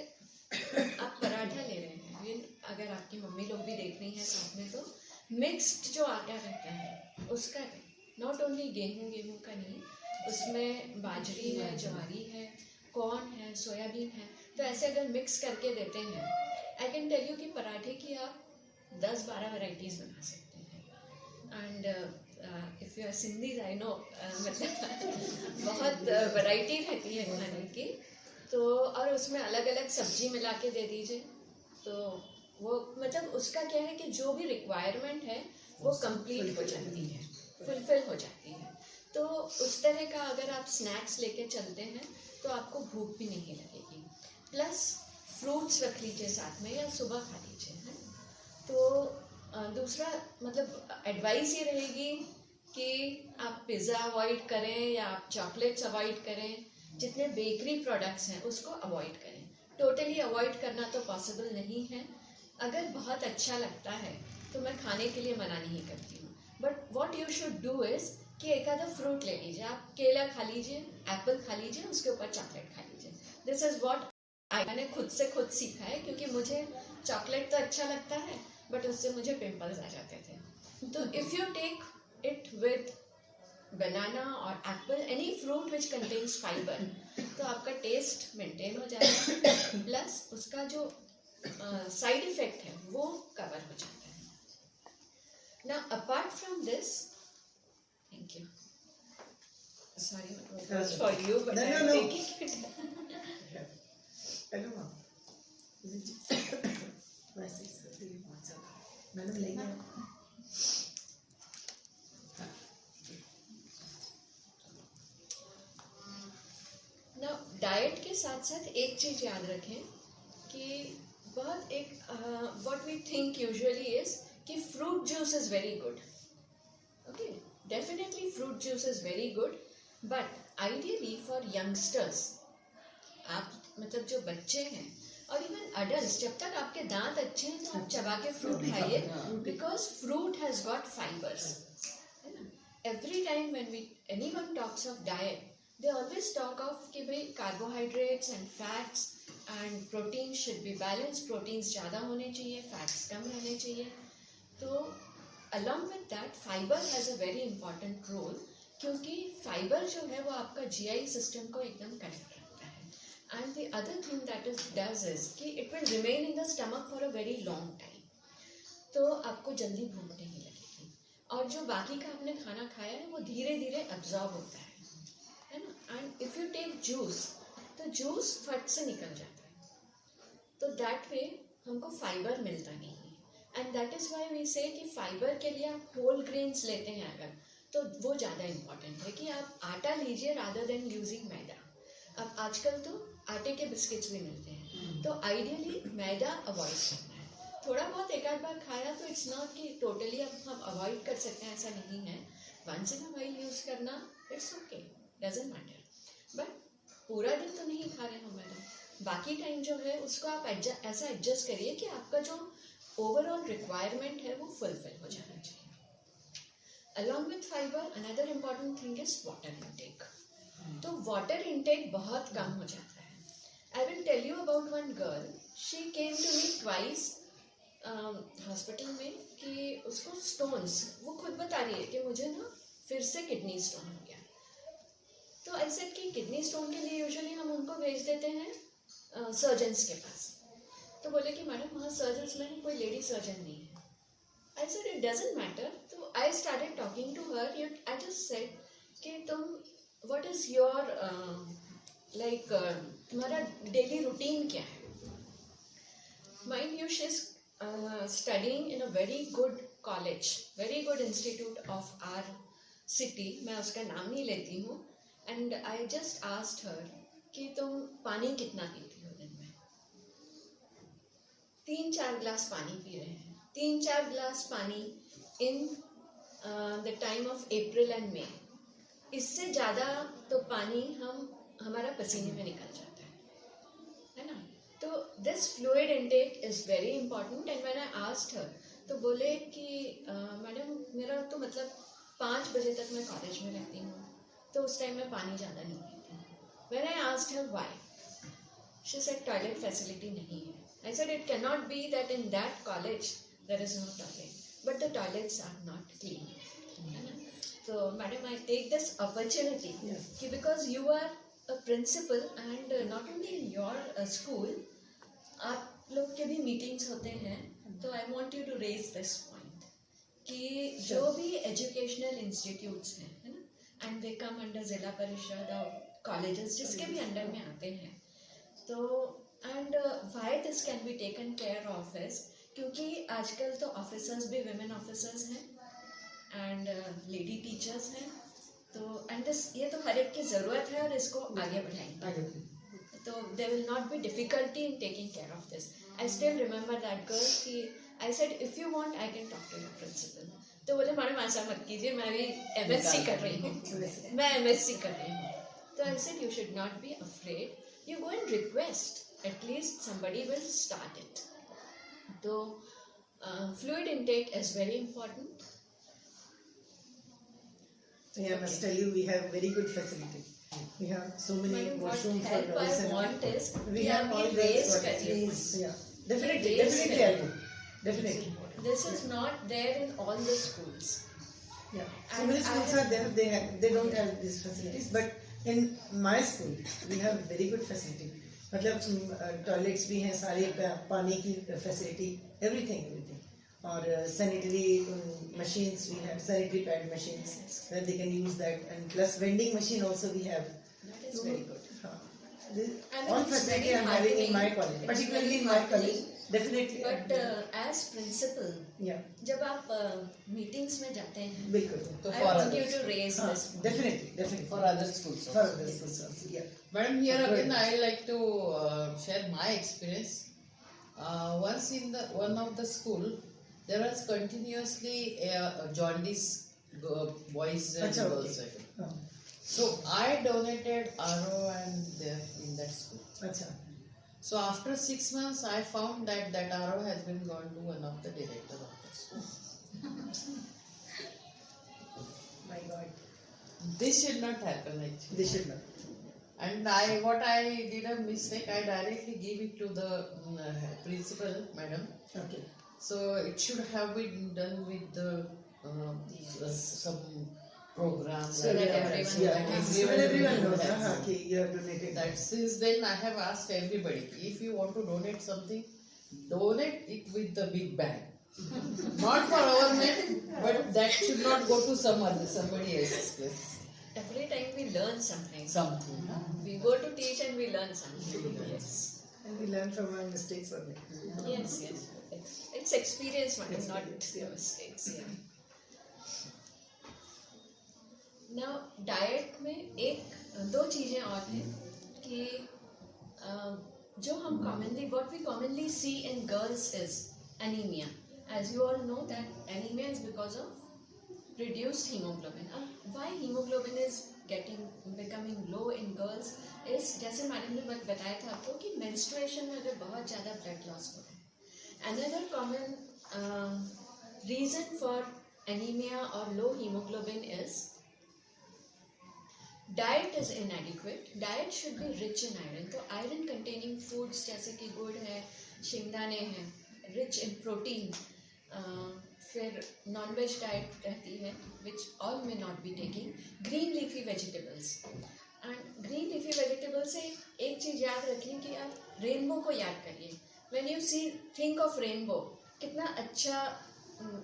Speaker 1: आप पराठा ले रहे हैं, अगर आपकी मम्मी लोग भी देख रही हैं साथ में, तो मिक्स्ड जो आटा रहता है उसका, नॉट ओनली गेहूं का नहीं, उसमें बाजरी है, ज्वारी है, कॉर्न है, सोयाबीन है. तो ऐसे अगर मिक्स करके देते हैं, आई कैन टेल यू कि पराठे की आप 10-12 वैरायटीज़ बना सकते हैं. And if you are Sindhis, I know, मतलब बहुत वैरायटी रहती है खाने की. तो और उसमें अलग अलग सब्जी मिला के दे दीजिए, तो वो मतलब उसका क्या है कि जो भी रिक्वायरमेंट है वो कंप्लीट हो जाती है, फुलफिल हो जाती है. तो उस तरह का अगर आप स्नैक्स लेके चलते हैं तो आपको भूख भी नहीं लगेगी. प्लस फ्रूट्स रख लीजिए साथ में, या सुबह खा लीजिए, है. तो दूसरा मतलब एडवाइस ये रहेगी कि आप पिज़्ज़ा अवॉइड करें या आप चॉकलेट्स अवॉइड करें. जितने बेकरी प्रोडक्ट्स हैं उसको अवॉइड करें. टोटली अवॉइड करना तो पॉसिबल नहीं है. अगर बहुत अच्छा लगता है तो मैं खाने के लिए मना नहीं करती हूँ, but what you should do is कि एक आधा फ्रूट ले लीजिए, आप केला खा लीजिए, एप्पल खा लीजिए, उसके ऊपर चॉकलेट खा लीजिए. दिस इज़ व्हाट मैंने खुद से खुद सीखा है, क्योंकि मुझे चॉकलेट तो अच्छा लगता है बट उससे मुझे पिंपल्स आ जाते थे. तो if you take it with banana और apple, any fruit which contains fibre, तो आपका टेस्ट मेंटेन हो जाएगा, प्लस उसका जो साइड इफेक्ट है वो कवर हो जाता है. Now apart from this, thank you. sorry, it was for you, but
Speaker 3: No,
Speaker 1: I'm
Speaker 3: no.
Speaker 1: taking it.
Speaker 3: Hello, ma'am. वैसे ही सब लिए बहुत ज़्यादा मैडम लेंगे
Speaker 1: ना डाइट के साथ साथ एक चीज याद रखें कि बहुत एक what we think usually is कि fruit juice is very good. Okay, definitely fruit juice is very good, but ideally for youngsters, आप मतलब जो बच्चे हैं और इवन अडल्ट, जब तक आपके दांत अच्छे हैं तो आप चबा के फ्रूट खाइए, because fruit has got fibres. Every time when we anyone talks of diet, they always talk of कि भाई carbohydrates and fats and protein should be balanced. proteins ज़्यादा होने चाहिए, fats कम रहने चाहिए. तो along with that fiber has a very important role, क्योंकि fiber जो है वो आपका GI system को एकदम कनेक्ट रखता है. and the other thing that it does is कि it will remain in the stomach for a very long time. तो आपको जल्दी भूख नहीं लगेगी और जो बाकी का आपने खाना खाया है वो धीरे धीरे absorb होता है ना. And if you take juice, तो जूस फट से निकल जाता है, तो दैट वे हमको फाइबर मिलता नहीं है. And that is why we say कि फाइबर के लिए आप होल ग्रेन्स लेते हैं अगर, तो वो ज़्यादा इम्पॉर्टेंट है कि आप आटा लीजिए रादर देन यूजिंग मैदा. अब आजकल तो आटे के बिस्किट्स भी मिलते हैं, तो आइडियली मैदा अवॉइड करना है. थोड़ा बहुत एक आध बार खाया तो इट्स नॉट कि टोटली अब हम अवॉइड कर सकते हैं, ऐसा नहीं है. Once in a while use करना, it's okay, doesn't matter. But पूरा दिन तो नहीं खा रहे हम मैडम, बाकी टाइम जो है उसको आप ऐसा एडजस्ट करिए कि आपका जो ओवरऑल रिक्वायरमेंट है वो फुलफिल हो जाना चाहिए. Along with fibre another important thing is water intake. तो वाटर इनटेक बहुत कम हो जाता है. I will tell you about one girl, she came to me twice hospital में कि उसको स्टोन्स, वो खुद बता रही है कि मुझे ना फिर से किडनी स्टोन हो गया. तो ऐसे कि किडनी स्टोन के लिए यूजुअली हम उनको भेज देते हैं सर्जन्स के पास. तो बोले कि मैडम वहाँ सर्जन्स में कोई लेडी सर्जन नहीं है. I said it doesn't matter. तो I started talking to her. I just said कि तुम व्हाट इज योर लाइक तुम्हारा डेली रूटीन क्या है. Mind you she is studying in a very good college, very good institute of our city. मैं उसका नाम नहीं लेती हूँ. And I just asked her कि तुम पानी कितना पीती हो दिन में. 3-4 ग्लास पानी पी रहे हैं. 3-4 ग्लास पानी in the time of April and May. इससे ज़्यादा तो पानी हमारा पसीने में निकल जाता है ना. तो this fluid intake is very important. And when I asked her, तो बोले कि मैडम मेरा तो मतलब 5 बजे तक मैं कॉलेज में रहती हूँ, तो उस टाइम में पानी ज़्यादा नहीं पीती. When I asked her why, she said toilet facility नहीं है. I said it cannot be that in that college there is no toilet, but the toilets are not clean. So madam, I take this opportunity कि because you are a principal and not only in your school, आप लोग के भी meetings होते हैं, तो I want you to raise this point कि जो भी educational institutes हैं, है ना, and they come under जिला परिषद और colleges जिसके भी अंडर में आते हैं, तो and why this can be taken care of is क्योंकि आजकल तो ऑफिसर्स भी women ऑफिसर्स हैं and लेडी टीचर्स हैं. तो and this ये तो हर एक की ज़रूरत है और इसको आगे बढ़ाएंगे. तो there will not be difficulty in taking care of this. I still remember that girl कि I said if you want I can talk to your principal. तो बोले मैडम ऐसा मत कीजिए, मैं भी MSc कर रही हूँ, मैं MSc कर रही हूँ. तो I said you should not be afraid. You go and request. At least somebody will start it. So fluid intake is very important.
Speaker 3: Yeah, I must tell you, we have very good facility. We have so many washrooms for
Speaker 1: Help
Speaker 3: girls.
Speaker 1: I want is
Speaker 3: We have all
Speaker 1: raise
Speaker 3: girls.
Speaker 1: career.
Speaker 3: Yeah, definitely,
Speaker 1: Raise
Speaker 3: definitely I do. Definitely.
Speaker 1: This is not there in all the schools.
Speaker 3: Yeah, so
Speaker 1: And
Speaker 3: many schools
Speaker 1: I-
Speaker 3: are there. They don't have these facilities, but in my school we have very good facility. मतलब toilets भी हैं सारे, पानी की facility, everything. or sanitary machines. We have sanitary pad machines where they can use that, and plus vending machine also we have.
Speaker 1: That is very good.
Speaker 3: This,
Speaker 1: I mean,
Speaker 3: all
Speaker 1: it's
Speaker 3: facility
Speaker 1: very
Speaker 3: I'm having in my
Speaker 1: heartening.
Speaker 3: college,
Speaker 1: It's
Speaker 3: particularly
Speaker 1: very
Speaker 3: in my college.
Speaker 1: heartening.
Speaker 3: Definitely.
Speaker 1: But as principal,
Speaker 3: yeah,
Speaker 1: जब आप meetings में जाते हैं,
Speaker 3: बिल्कुल.
Speaker 2: So
Speaker 1: I
Speaker 2: for
Speaker 1: want you
Speaker 2: others,
Speaker 1: to raise this.
Speaker 3: Definitely.
Speaker 2: for other schools
Speaker 3: For
Speaker 2: also.
Speaker 3: other schools also, yeah.
Speaker 2: Madam, here
Speaker 3: Good.
Speaker 2: again I like to share my experience. Once in one of the school, there was continuously jaundice boys and
Speaker 3: Acha,
Speaker 2: girls.
Speaker 3: okay. Oh,
Speaker 2: So I donated RO and there in that school.
Speaker 3: acha.
Speaker 2: So after 6 months, I found that RO has been gone to one of the director of the school.
Speaker 3: My God,
Speaker 2: This should not happen actually.
Speaker 3: they should not.
Speaker 2: And what I did a mistake, I directly gave it to the principal, madam.
Speaker 3: Okay.
Speaker 2: So it should have been done with the some program.
Speaker 1: So that everyone
Speaker 3: Everyone knows
Speaker 2: has
Speaker 3: huh, okay, you have donated
Speaker 2: that. Since then, I have asked everybody, if you want to donate something, donate it with the big bang. Not for our men, but that should not go to somebody else's place.
Speaker 1: Every time we learn something.
Speaker 2: Something. Huh?
Speaker 1: We go to teach and we learn something. Yes.
Speaker 3: and we learn from our mistakes only.
Speaker 1: Yes. It's experience, not mistakes. Yeah. Now diet में दो चीजें और हैं कि जो हम what we commonly see in girls is anemia. As you all know that anemia is because of reduced hemoglobin. Why hemoglobin is becoming low in girls is, जैसे madam ने बताया था आपको कि menstruation में अगर बहुत ज़्यादा blood loss हो रहा है. Another common reason for anemia or low hemoglobin is diet is inadequate. Diet should be rich in iron. तो iron containing foods जैसे कि गुड़ है, शिंगदाने हैं, rich in protein. फिर non-veg diet रहती है, which all may not be taking. Green leafy vegetables. And green leafy vegetables से एक चीज़ याद रखिए कि आप रेनबो को याद करिए. When you think of rainbow, कितना अच्छा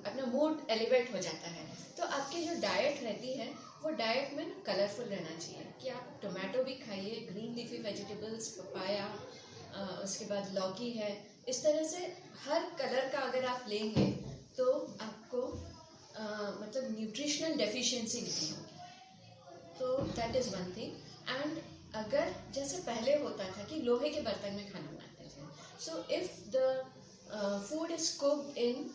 Speaker 1: अपना मूड एलिवेट हो जाता है. तो आपकी जो डाइट रहती है वो डाइट में कलरफुल रहना चाहिए कि आप टोमेटो भी खाइए, ग्रीन लीफी वेजिटेबल्स, पपाया, उसके बाद लौकी है. इस तरह से हर कलर का अगर आप लेंगे तो आपको मतलब न्यूट्रिशनल डेफिशिएंसी नहीं होगी. तो that is one thing. And अगर जैसे पहले होता था कि लोहे के बर्तन में खाना बनाते थे, so if the food is cooked in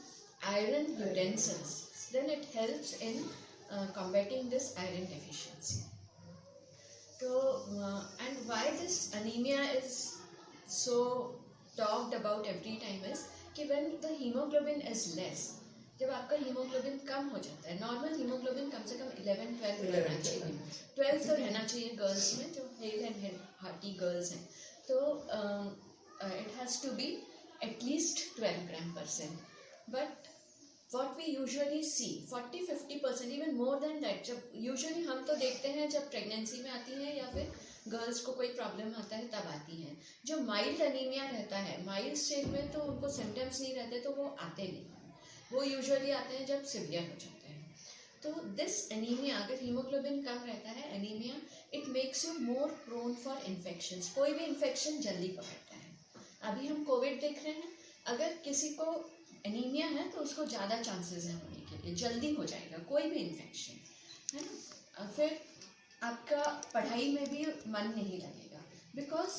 Speaker 1: iron utensils, then it helps in combating this iron deficiency. So, and why this anemia is so talked about every time is कि when the hemoglobin is less, जब आपका haemoglobin कम हो जाता है, normal haemoglobin कम से कम 11-12 रहना चाहिए. 12 तो रहना चाहिए गर्ल्स में जो हेल एंड हार्टी गर्ल्स हैं. तो it has to be at least 12 gram%. But what we usually see 40-50%, even more than that, जब usually हम तो देखते हैं जब प्रेगनेंसी में आती हैं या फिर गर्ल्स को कोई प्रॉब्लम आता है तब आती हैं. जो माइल्ड अनीमिया रहता है, माइल्ड स्टेज में तो उनको सिम्टम्स नहीं रहते तो वो आते नहीं, वो यूजुअली आते हैं जब सिवियर हो जाते हैं. तो दिस अनीमिया, अगर हीमोग्लोबिन कम रहता है, anaemia, it makes you more prone for infections. कोई भी इन्फेक्शन जल्दी पकड़ता है. अभी हम कोविड देख रहे हैं, अगर किसी को एनीमिया है तो उसको ज़्यादा चांसेस हैं होने के लिए, जल्दी हो जाएगा कोई भी इन्फेक्शन, है ना. फिर आपका पढ़ाई में भी मन नहीं लगेगा, because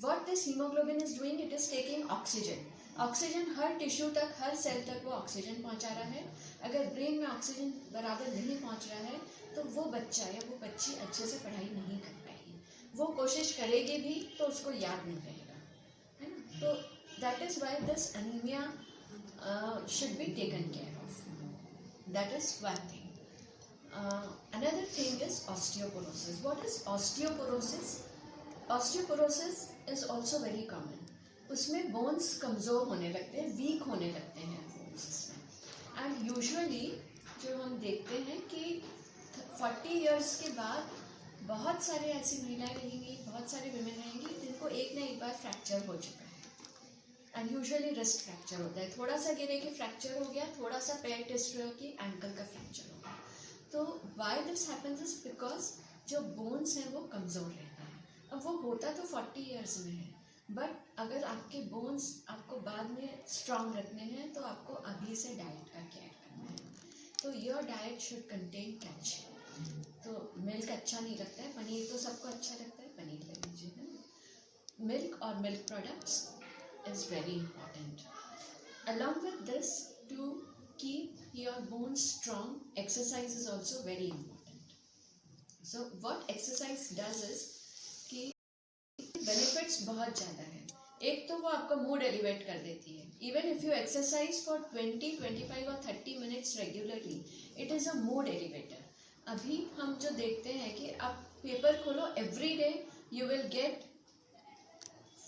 Speaker 1: what this haemoglobin is doing, it is taking oxygen. Oxygen her tissue तक, हर सेल तक वो ऑक्सीजन पहुंचा रहा है. अगर ब्रेन में ऑक्सीजन बराबर नहीं पहुंच रहा है तो वो बच्चा या वो बच्ची अच्छे से पढ़ाई नहीं कर पाएगी. वो कोशिश करेगी भी तो उसको याद नहीं रहेगा, है ना. तो that is why this anaemia should be taken care of. That is one thing. Another thing is osteoporosis. What is osteoporosis? Osteoporosis is also very common. उसमें bones कमज़ोर होने लगते हैं, weak होने लगते हैं bones में. And usually जो हम देखते हैं कि 40 years के बाद बहुत सारे ऐसी महिलाएं रहेंगी, बहुत सारे women रहेंगी जिनको एक ना एक बार फ्रैक्चर हो चुका है. एंड यूजुअली रिस्ट फ्रैक्चर होता है, थोड़ा सा गिरे कि फ्रैक्चर हो गया, थोड़ा सा पैर टिस्ट हुआ कि एंकल का फ्रैक्चर हो गया. तो why this happens is because जो बोन्स हैं वो कमज़ोर रहते हैं. अब वो होता तो 40 ईयर्स में है, बट अगर आपके बोन्स आपको बाद में स्ट्रांग रखने हैं तो आपको अभी से डाइट का केयर करना है. तो your diet should contain calcium. तो मिल्क अच्छा नहीं लगता है, पनीर तो सबको अच्छा लगता है, पनीर ले लीजिए, है ना. मिल्क और milk products is very important. Along with this, to keep your bones strong, exercise is also very important. So what exercise does is कि benefits बहुत ज़्यादा हैं. एक तो वो आपका मूड एलिवेट कर देती है. Even if you exercise for 20, 25 or 30 minutes regularly, it is a mood elevator. अभी हम जो देखते हैं कि आप पेपर खोलो, every day you will get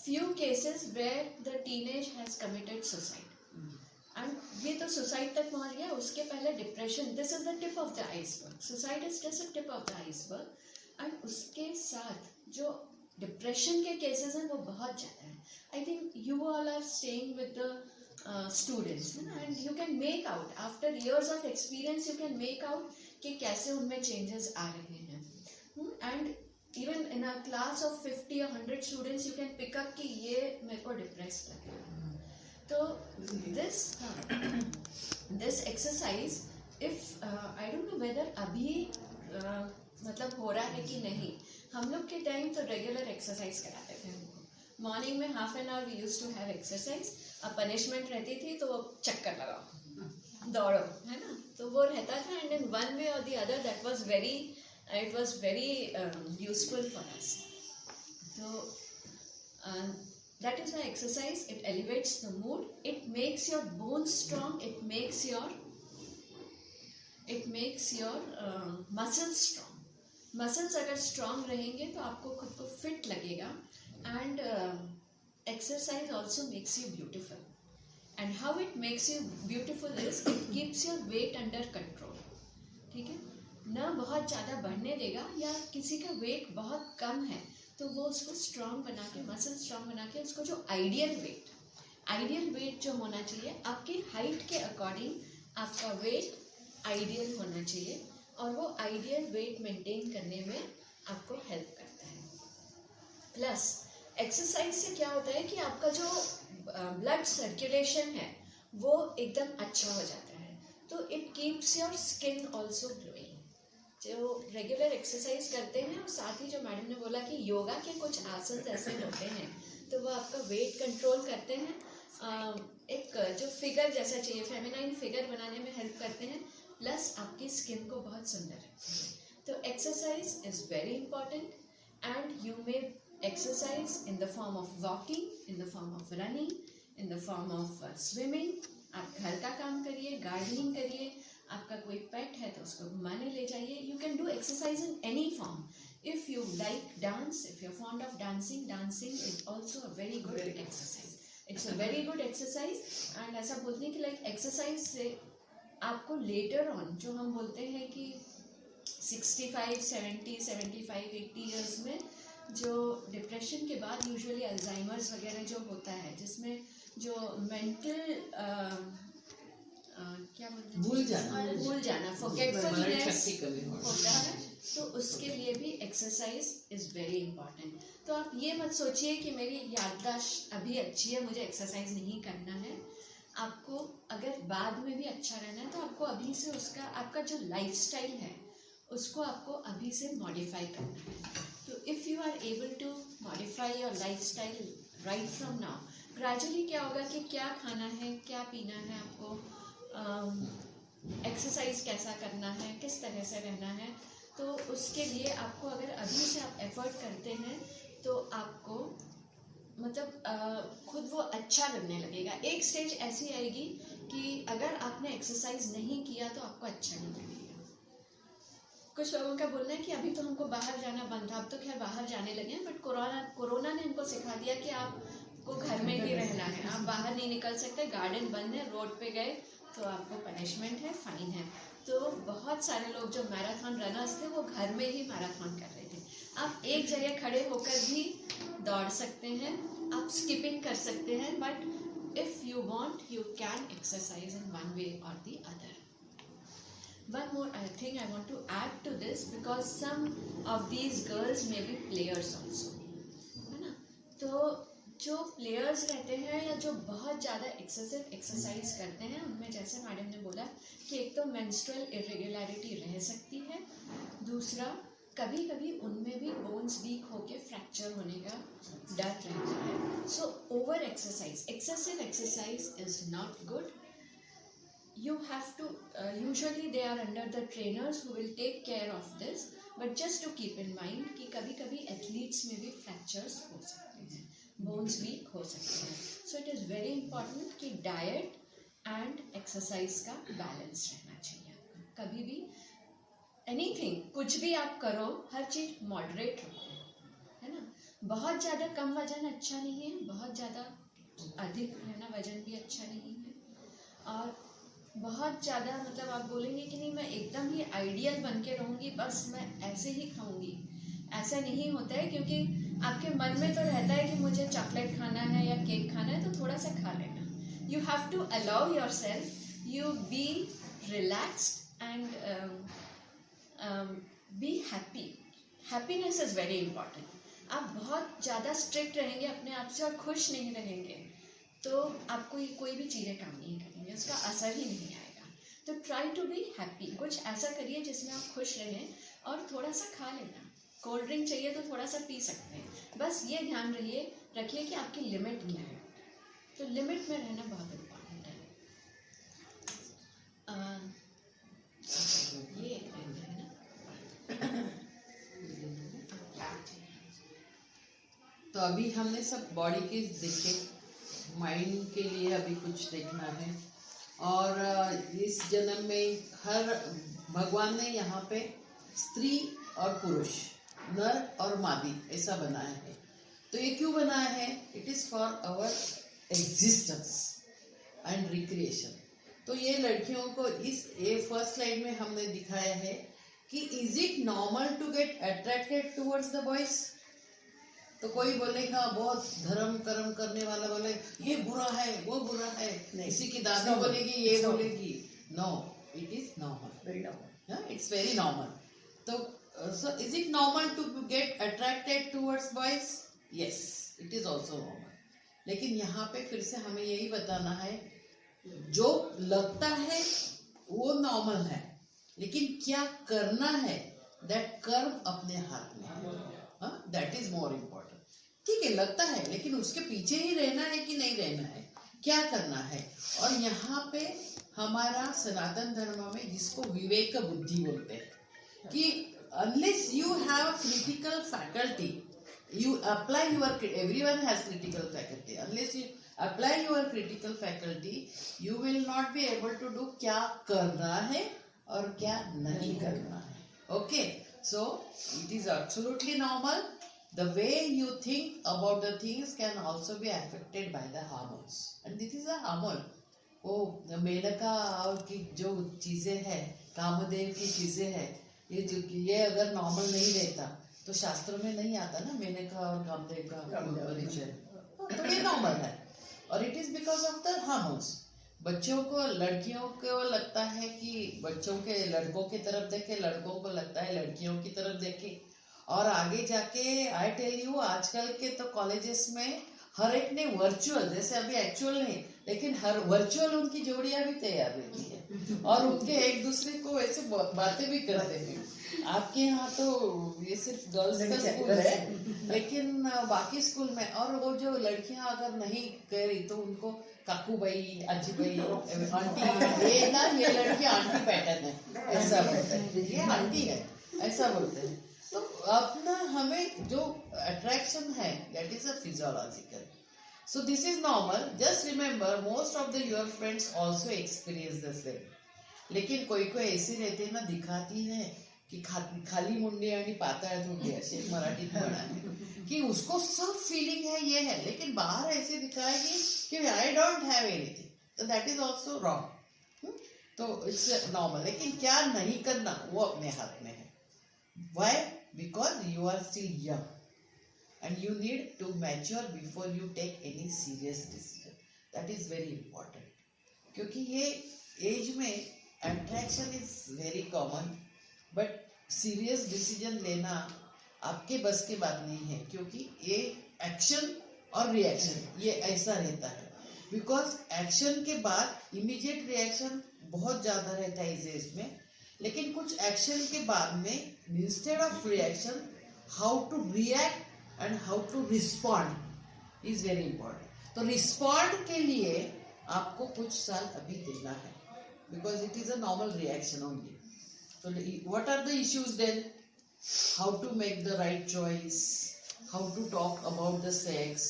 Speaker 1: few cases where the teenage has committed suicide. And ये तो सुसाइड तक पहुंच गया. उसके पहले depression, this is the tip of the iceberg. Suicide is just a tip of the iceberg. And उसके साथ जो डिप्रेशन के केसेस हैं वो बहुत ज़्यादा हैं. I think you all are staying with the students, and you can make out after years of experience, you can make out कि कैसे उनमें चेंजेस आ रहे हैं. And even in a class of 50 or 100 students, you can pick up कि ये मेरे को डिप्रेस लग रहा है. तो this exercise, if I don't know whether अभी मतलब हो रहा है कि नहीं. हम लोग के टाइम तो रेगुलर एक्सरसाइज कराते थे हमको. मॉर्निंग में half an hour we use to have exercise. अब पनिशमेंट रहती थी तो वो चक्कर लगाओ, दौड़ो, है ना. तो वो रहता था, एंड इन वन वे और the other that was very, it was very useful for us. तो that is why exercise, it elevates the mood, it makes your bones strong, it makes your muscles strong. muscles अगर strong रहेंगे तो आपको खुद को fit लगेगा. and exercise also makes you beautiful. and how it makes you beautiful is it keeps your weight under control. ठीक है ना, बहुत ज़्यादा बढ़ने देगा. या किसी का वेट बहुत कम है तो वो उसको स्ट्रांग बना के, मसल स्ट्रांग बना के, उसको जो आइडियल वेट जो होना चाहिए आपकी हाइट के अकॉर्डिंग, आपका वेट आइडियल होना चाहिए. और वो आइडियल वेट मेंटेन करने में आपको हेल्प करता है. प्लस एक्सरसाइज से क्या होता है कि आपका जो ब्लड सर्कुलेशन है वो एकदम अच्छा हो जाता है. तो it keeps your skin also glowing. जो रेगुलर एक्सरसाइज करते हैं, और साथ ही जो मैडम ने बोला कि योगा के कुछ आसन ऐसे होते हैं तो वो आपका वेट कंट्रोल करते हैं. एक जो फिगर जैसा चाहिए, फेमिनाइन फिगर बनाने में हेल्प करते हैं. प्लस आपकी स्किन को बहुत सुंदर रखते हैं. तो exercise is very important. And you may exercise in the form of walking, in the form of running, in the form of swimming. आप घर का काम करिए, गार्डनिंग करिए. आपका कोई पेट है तो उसको घुमाने ले जाइए. You can do exercise in any form. If you like dance, if you are fond of dancing, dancing is also a very good exercise. It's a very good exercise. And ऐसा बोलते हैं कि लाइक एक्सरसाइज से आपको later on, जो हम बोलते हैं कि 65, 70, 75, 80 ईयर्स में जो डिप्रेशन के बाद यूजुअली अल्जाइमर्स वगैरह जो होता है, जिसमें जो मेंटल क्या बोलते हैं, भूल जाना, फॉरगेटफुलनेस होता है, तो उसके लिए भी एक्सरसाइज इज वेरी इंपॉर्टेंट. तो आप ये मत सोचिए कि मेरी याददाश्त अभी अच्छी है, मुझे एक्सरसाइज नहीं करना है. आपको अगर बाद में भी अच्छा रहना है तो आपको अभी से उसका, आपका जो लाइफस्टाइल है उसको आपको अभी से मॉडिफाई करना है. तो if you are able to modify your lifestyle right from now, gradually क्या होगा कि क्या खाना है, क्या पीना है, आपको एक्सरसाइज कैसा करना है, किस तरह से रहना है, तो उसके लिए आपको अगर अभी से आप एफर्ट करते हैं तो आपको मतलब खुद वो अच्छा लगने लगेगा. एक स्टेज ऐसी आएगी कि अगर आपने एक्सरसाइज नहीं किया तो आपको अच्छा नहीं लगेगा. कुछ लोगों का बोलना है कि अभी तो हमको बाहर जाना बंद था, अब तो खैर बाहर जाने लगे हैं, बट कोरोना ने हमको सिखा दिया कि आपको घर में ही रहना है, आप बाहर नहीं निकल सकते, गार्डन बंद है, रोड पे गए तो आपको पनिशमेंट है, फाइन है. तो बहुत सारे लोग जो मैराथन रनर्स थे वो घर में ही मैराथन कर रहे थे. आप एक जगह खड़े होकर भी दौड़ सकते हैं, आप स्किपिंग कर सकते हैं, but if you want, you can exercise in one way or the other. One more thing I want to add to this, because some of these girls may be players also, है ना. तो जो players रहते हैं या जो बहुत ज़्यादा एक्सेसिव एक्सरसाइज करते हैं, उनमें जैसे मैडम ने बोला कि एक तो मेंस्ट्रुअल इरेगुलरिटी रह सकती है, दूसरा कभी कभी उनमें भी बोन्स वीक होके फ्रैक्चर होने का डर रहता है. So over exercise, excessive exercise is not good. You have to, usually they are under the trainers who will take care of this, but just to keep in mind कि कभी कभी athletes में भी फ्रैक्चर्स हो सकते हैं, bones weak हो सकते हैं. So it is very important कि डाइट एंड एक्सरसाइज का बैलेंस रहना चाहिए. कभी भी एनीथिंग, कुछ भी आप करो, हर चीज़ मॉडरेट रखो, है ना. बहुत ज़्यादा कम वजन अच्छा नहीं है, बहुत ज़्यादा अधिक रहना वजन भी अच्छा नहीं है. और बहुत ज़्यादा मतलब आप बोलेंगे कि नहीं मैं एकदम ही आइडियल बन के रहूँगी, बस मैं ऐसे ही खाऊंगी, ऐसा नहीं होता है. क्योंकि आपके मन में तो रहता है कि मुझे चॉकलेट खाना है या केक खाना है, तो थोड़ा सा खा लेना. You have to allow your self, you be relaxed and be happy. Happiness is very important. आप बहुत ज़्यादा स्ट्रिक्ट रहेंगे अपने आप से और खुश नहीं रहेंगे, तो आपको ये कोई भी चीज़ें काम नहीं करेंगे, उसका असर ही नहीं आएगा. तो ट्राई टू बी हैप्पी. कुछ ऐसा करिए जिसमें आप खुश रहें, और थोड़ा सा खा लेना. कोल्ड ड्रिंक चाहिए तो थोड़ा सा पी सकते हैं. बस ये ध्यान रखिए कि आपकी लिमिट क्या है. तो लिमिट में रहना बहुत इम्पोर्टेंट है. ये एक है ना.
Speaker 2: तो अभी हमने सब बॉडी के देखे, माइंड के लिए अभी कुछ देखना है. और इस जन्म में हर भगवान ने यहाँ पे स्त्री और पुरुष, नर और मादी ऐसा बनाया है. तो ये क्यों बनाया है? It is for our existence and recreation. तो ये लड़कियों को ये फर्स्ट स्लाइड में हमने दिखाया है कि is it normal to get attracted towards the boys. तो कोई बोलेगा, बहुत धर्म कर्म करने वाला बोले ये बुरा है, वो बुरा है, किसी की दादी बोलेगी, ये बोलेगी. No, it is normal,
Speaker 3: Very normal.
Speaker 2: It's very normal. तो so is it normal to get attracted towards boys? Yes, it is also normal. लेकिन यहाँ पे फिर से हमें यही बताना है, जो लगता है वो नॉर्मल है, लेकिन क्या करना है, दैट कर्म अपने हाथ में है. That is more important. ठीक है, लगता है, लेकिन उसके पीछे ही रहना है कि नहीं रहना है, क्या करना है. और यहाँ पे हमारा सनातन धर्म में जिसको विवेक बुद्धि बोलते हैं, कि unless you have critical faculty, you apply your, everyone has critical faculty, unless you apply your critical faculty you will not be able to do क्या करना है और क्या नहीं करना है. Okay, so it is absolutely normal. The way you think about the things can also be affected by the hormones, and this is a hormone. वो मेनका की जो चीजें हैं, कामदेव की चीजें हैं, ये अगर नॉर्मल नहीं रहता तो शास्त्रों में नहीं आता ना मेनका और कामदेव का परिचय. तो ये नॉर्मल है, और it is because of the hormones. बच्चों को, लड़कियों को लगता है कि बच्चों के लड़कों की तरफ देखे, लड़कों को लगता है लड़कियों की तरफ देखे. और आगे जाके आई टेल यू, आजकल के तो कॉलेजेस में हर एक ने वर्चुअल, जैसे अभी एक्चुअल नहीं, लेकिन हर वर्चुअल उनकी जोड़ियां भी तैयार रहती है, और उनके एक दूसरे को ऐसे बातें भी करते हैं. आपके यहाँ तो ये सिर्फ गर्ल्स का स्कूल है, लेकिन बाकी स्कूल में, और वो जो लड़कियां अगर नहीं करी तो उनको काकू भाई, अजी भाई, आंटी, ये ना, ये लड़की आंटी पैटर्न है, ऐसा बोलते हैं, ये आंटी है, ऐसा बोलते हैं. तो अपना हमें जो अट्रैक्शन है, that is a physiological. So this is normal. Just remember, most of the your friends also experience the same. लेकिन कोई कोई ऐसी रहती है ना, दिखाती है की खाली मुंडी आणि पातळ धुंडी, असे मराठीत म्हणा है कि उसको सब फीलिंग है, ये है, लेकिन बाहर ऐसे दिखाएगी कि आई डोंट हैव एनीथिंग. तो दैट इज ऑल्सो रॉन्ग. तो इट्स नॉर्मल. लेकिन क्या नहीं करना वो अपने हाथ में है. Why? Because you are still young and you need to mature before you take any serious decision. That is very important, क्योंकि ये एज में attraction is very common, but serious decision लेना आपके बस की बात नहीं है, क्योंकि ये एक्शन और रिएक्शन ये ऐसा रहता है। बिकॉज एक्शन के बाद इमीडिएट रिएक्शन बहुत ज्यादा रहता है इस एज में, लेकिन कुछ एक्शन के बाद में instead of reaction how to react and how to respond is very important. तो रिस्पॉन्ड के लिए आपको कुछ साल अभी देना है, because it is a normal reaction only. So what are the issues then? How to make the right choice, how to talk about the sex,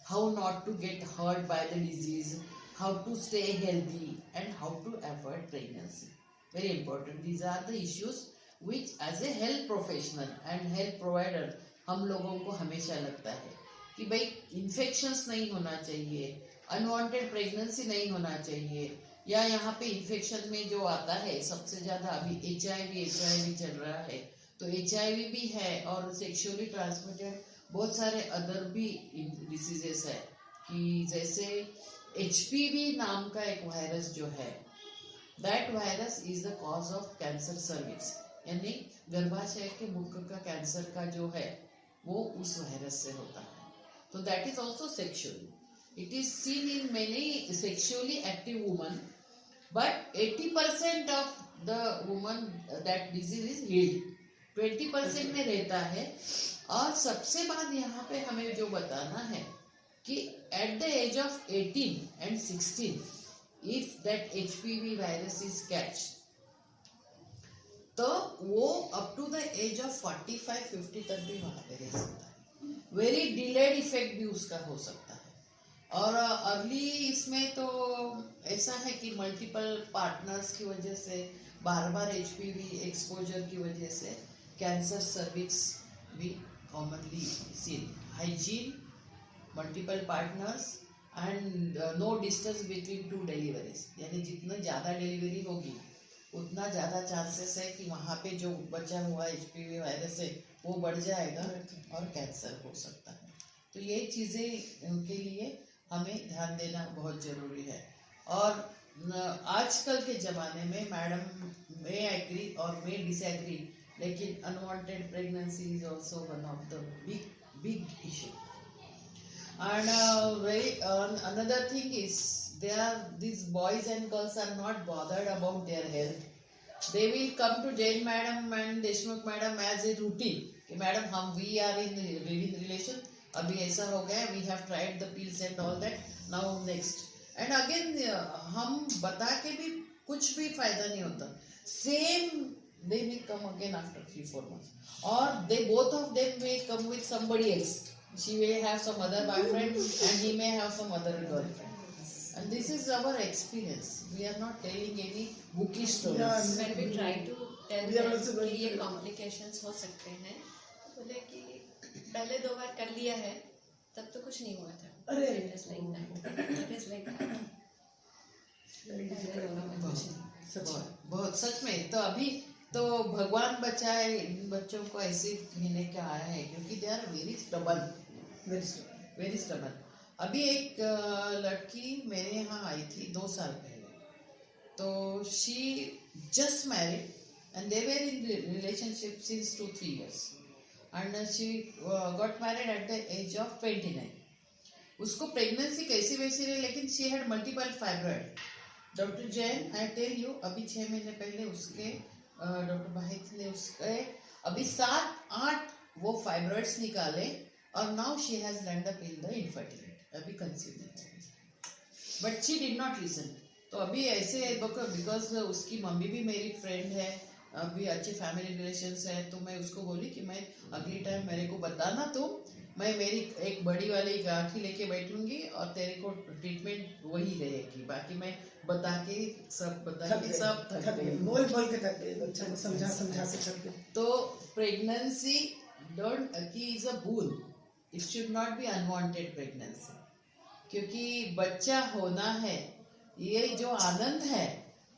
Speaker 2: how not to get hurt by the disease, how to stay healthy, and how to avoid pregnancy. Very important. These are the issues which as a health professional and health provider हम लोगों को हमेशा लगता है कि भाई infections नहीं होना चाहिए, अनवांटेड प्रेगनेंसी नहीं होना चाहिए, या यहाँ पे इन्फेक्शन में जो आता है सबसे ज्यादा अभी HIV चल रहा है, तो HIV भी है और सेक्सुअली ट्रांसमिटेड बहुत सारे अदर भी डिसीजेस है, कि जैसे HPV नाम का एक वायरस जो है, that virus is the cause of cancer cervix, यानी गर्भाशय के मुख का कैंसर का जो है वो उस वायरस से होता है। तो that is also sexual, it is seen in many sexually active woman, but 80% of the woman that disease is healed, 20% में रहता है। और सबसे बात यहाँ पे हमें जो बताना है कि at the age of 18 and 16 if that HPV virus is catched, तो वो up to the age of 45-50 तक भी वहाँ पे रह सकता है। वेरी डिलेड इफेक्ट भी उसका हो सकता है। और अर्ली इसमें तो ऐसा है कि मल्टीपल पार्टनर्स की वजह से, बार बार HPV एक्सपोजर की वजह से कैंसर सर्विक्स भी commonly seen. Hygiene, multiple partners and no distance between two deliveries, यानी जितना ज़्यादा डिलीवरी होगी उतना ज़्यादा चांसेस है कि वहाँ पे जो बचा हुआ HPV वायरस है वो बढ़ जाएगा और कैंसर हो सकता है। तो ये चीज़ें के लिए हमें ध्यान देना बहुत जरूरी है। और आजकल के ज़माने में मैडम मे एग्री और मे डिसएग्री, लेकिन unwanted pregnancy is also one of the big issue. And another thing is these boys and girls are not bothered about their health. They will come to Jain madam and Deshmukh madam as a routine कि madam हम we are in living relation, अभी ऐसा हो गया, we have tried the pills and all that, now next, and again हम बता के भी कुछ भी फायदा नहीं होता। Same they will come again after 3-4 months, or they both of them may come with somebody else. She may have some other boyfriend and he may have some other girlfriend, and this is our experience. We are not telling any bookish stories.
Speaker 3: Yeah,
Speaker 1: When we try to tell
Speaker 3: We are
Speaker 1: them
Speaker 3: also
Speaker 1: कि
Speaker 3: going
Speaker 1: ये
Speaker 3: through-
Speaker 1: complications हो सकते हैं, बोले कि पहले 2 बार कर लिया है तब तो कुछ नहीं हुआ था।
Speaker 3: अरे
Speaker 1: It is like that. It is like that.
Speaker 3: Very
Speaker 1: पहले
Speaker 3: difficult.
Speaker 1: दोनों में कुछ नहीं।
Speaker 3: सच में।
Speaker 2: बहुत सच में। तो अभी तो भगवान बचाए इन बच्चों को ऐसे कहने का आया है, क्योंकि they are very stubborn,
Speaker 3: Very strong.
Speaker 2: Very stubborn. अभी एक लड़की मेरे यहाँ आई थी 2 साल पहले, तो she just married and they were in relationship since 2-3 years and she got married at the age of 29। उसको प्रेगनेंसी कैसी वैसी रही, लेकिन she had multiple fibroid. Doctor Jain, I tell you, अभी 6 महीने पहले उसके डॉक्टर बाहित ने उसके अभी 7-8 वो फाइब्रॉइड्स निकाले और now she has land up in the infertility, अभी कंसीव नहीं, but she did not listen. तो अभी ऐसे बिकॉज उसकी मम्मी भी मेरी फ्रेंड है, अभी अच्छे फैमिली रिलेशंस है, तो मैं उसको बोली कि मैं अगली टाइम मेरे को बताना तुम, मैं मेरी एक बड़ी वाली गांठी लेके बैठूंगी और तेरे को ट्रीटमेंट वही रहेगी, बाकी मैं बता के सब थक गई।
Speaker 3: बोल बोल के थक गए, बच्चों को समझा समझा के थक गए।
Speaker 2: तो प्रेगनेंसी डोंट की is a boon, it should not be unwanted pregnancy, क्योंकि बच्चा होना है, ये जो आनंद है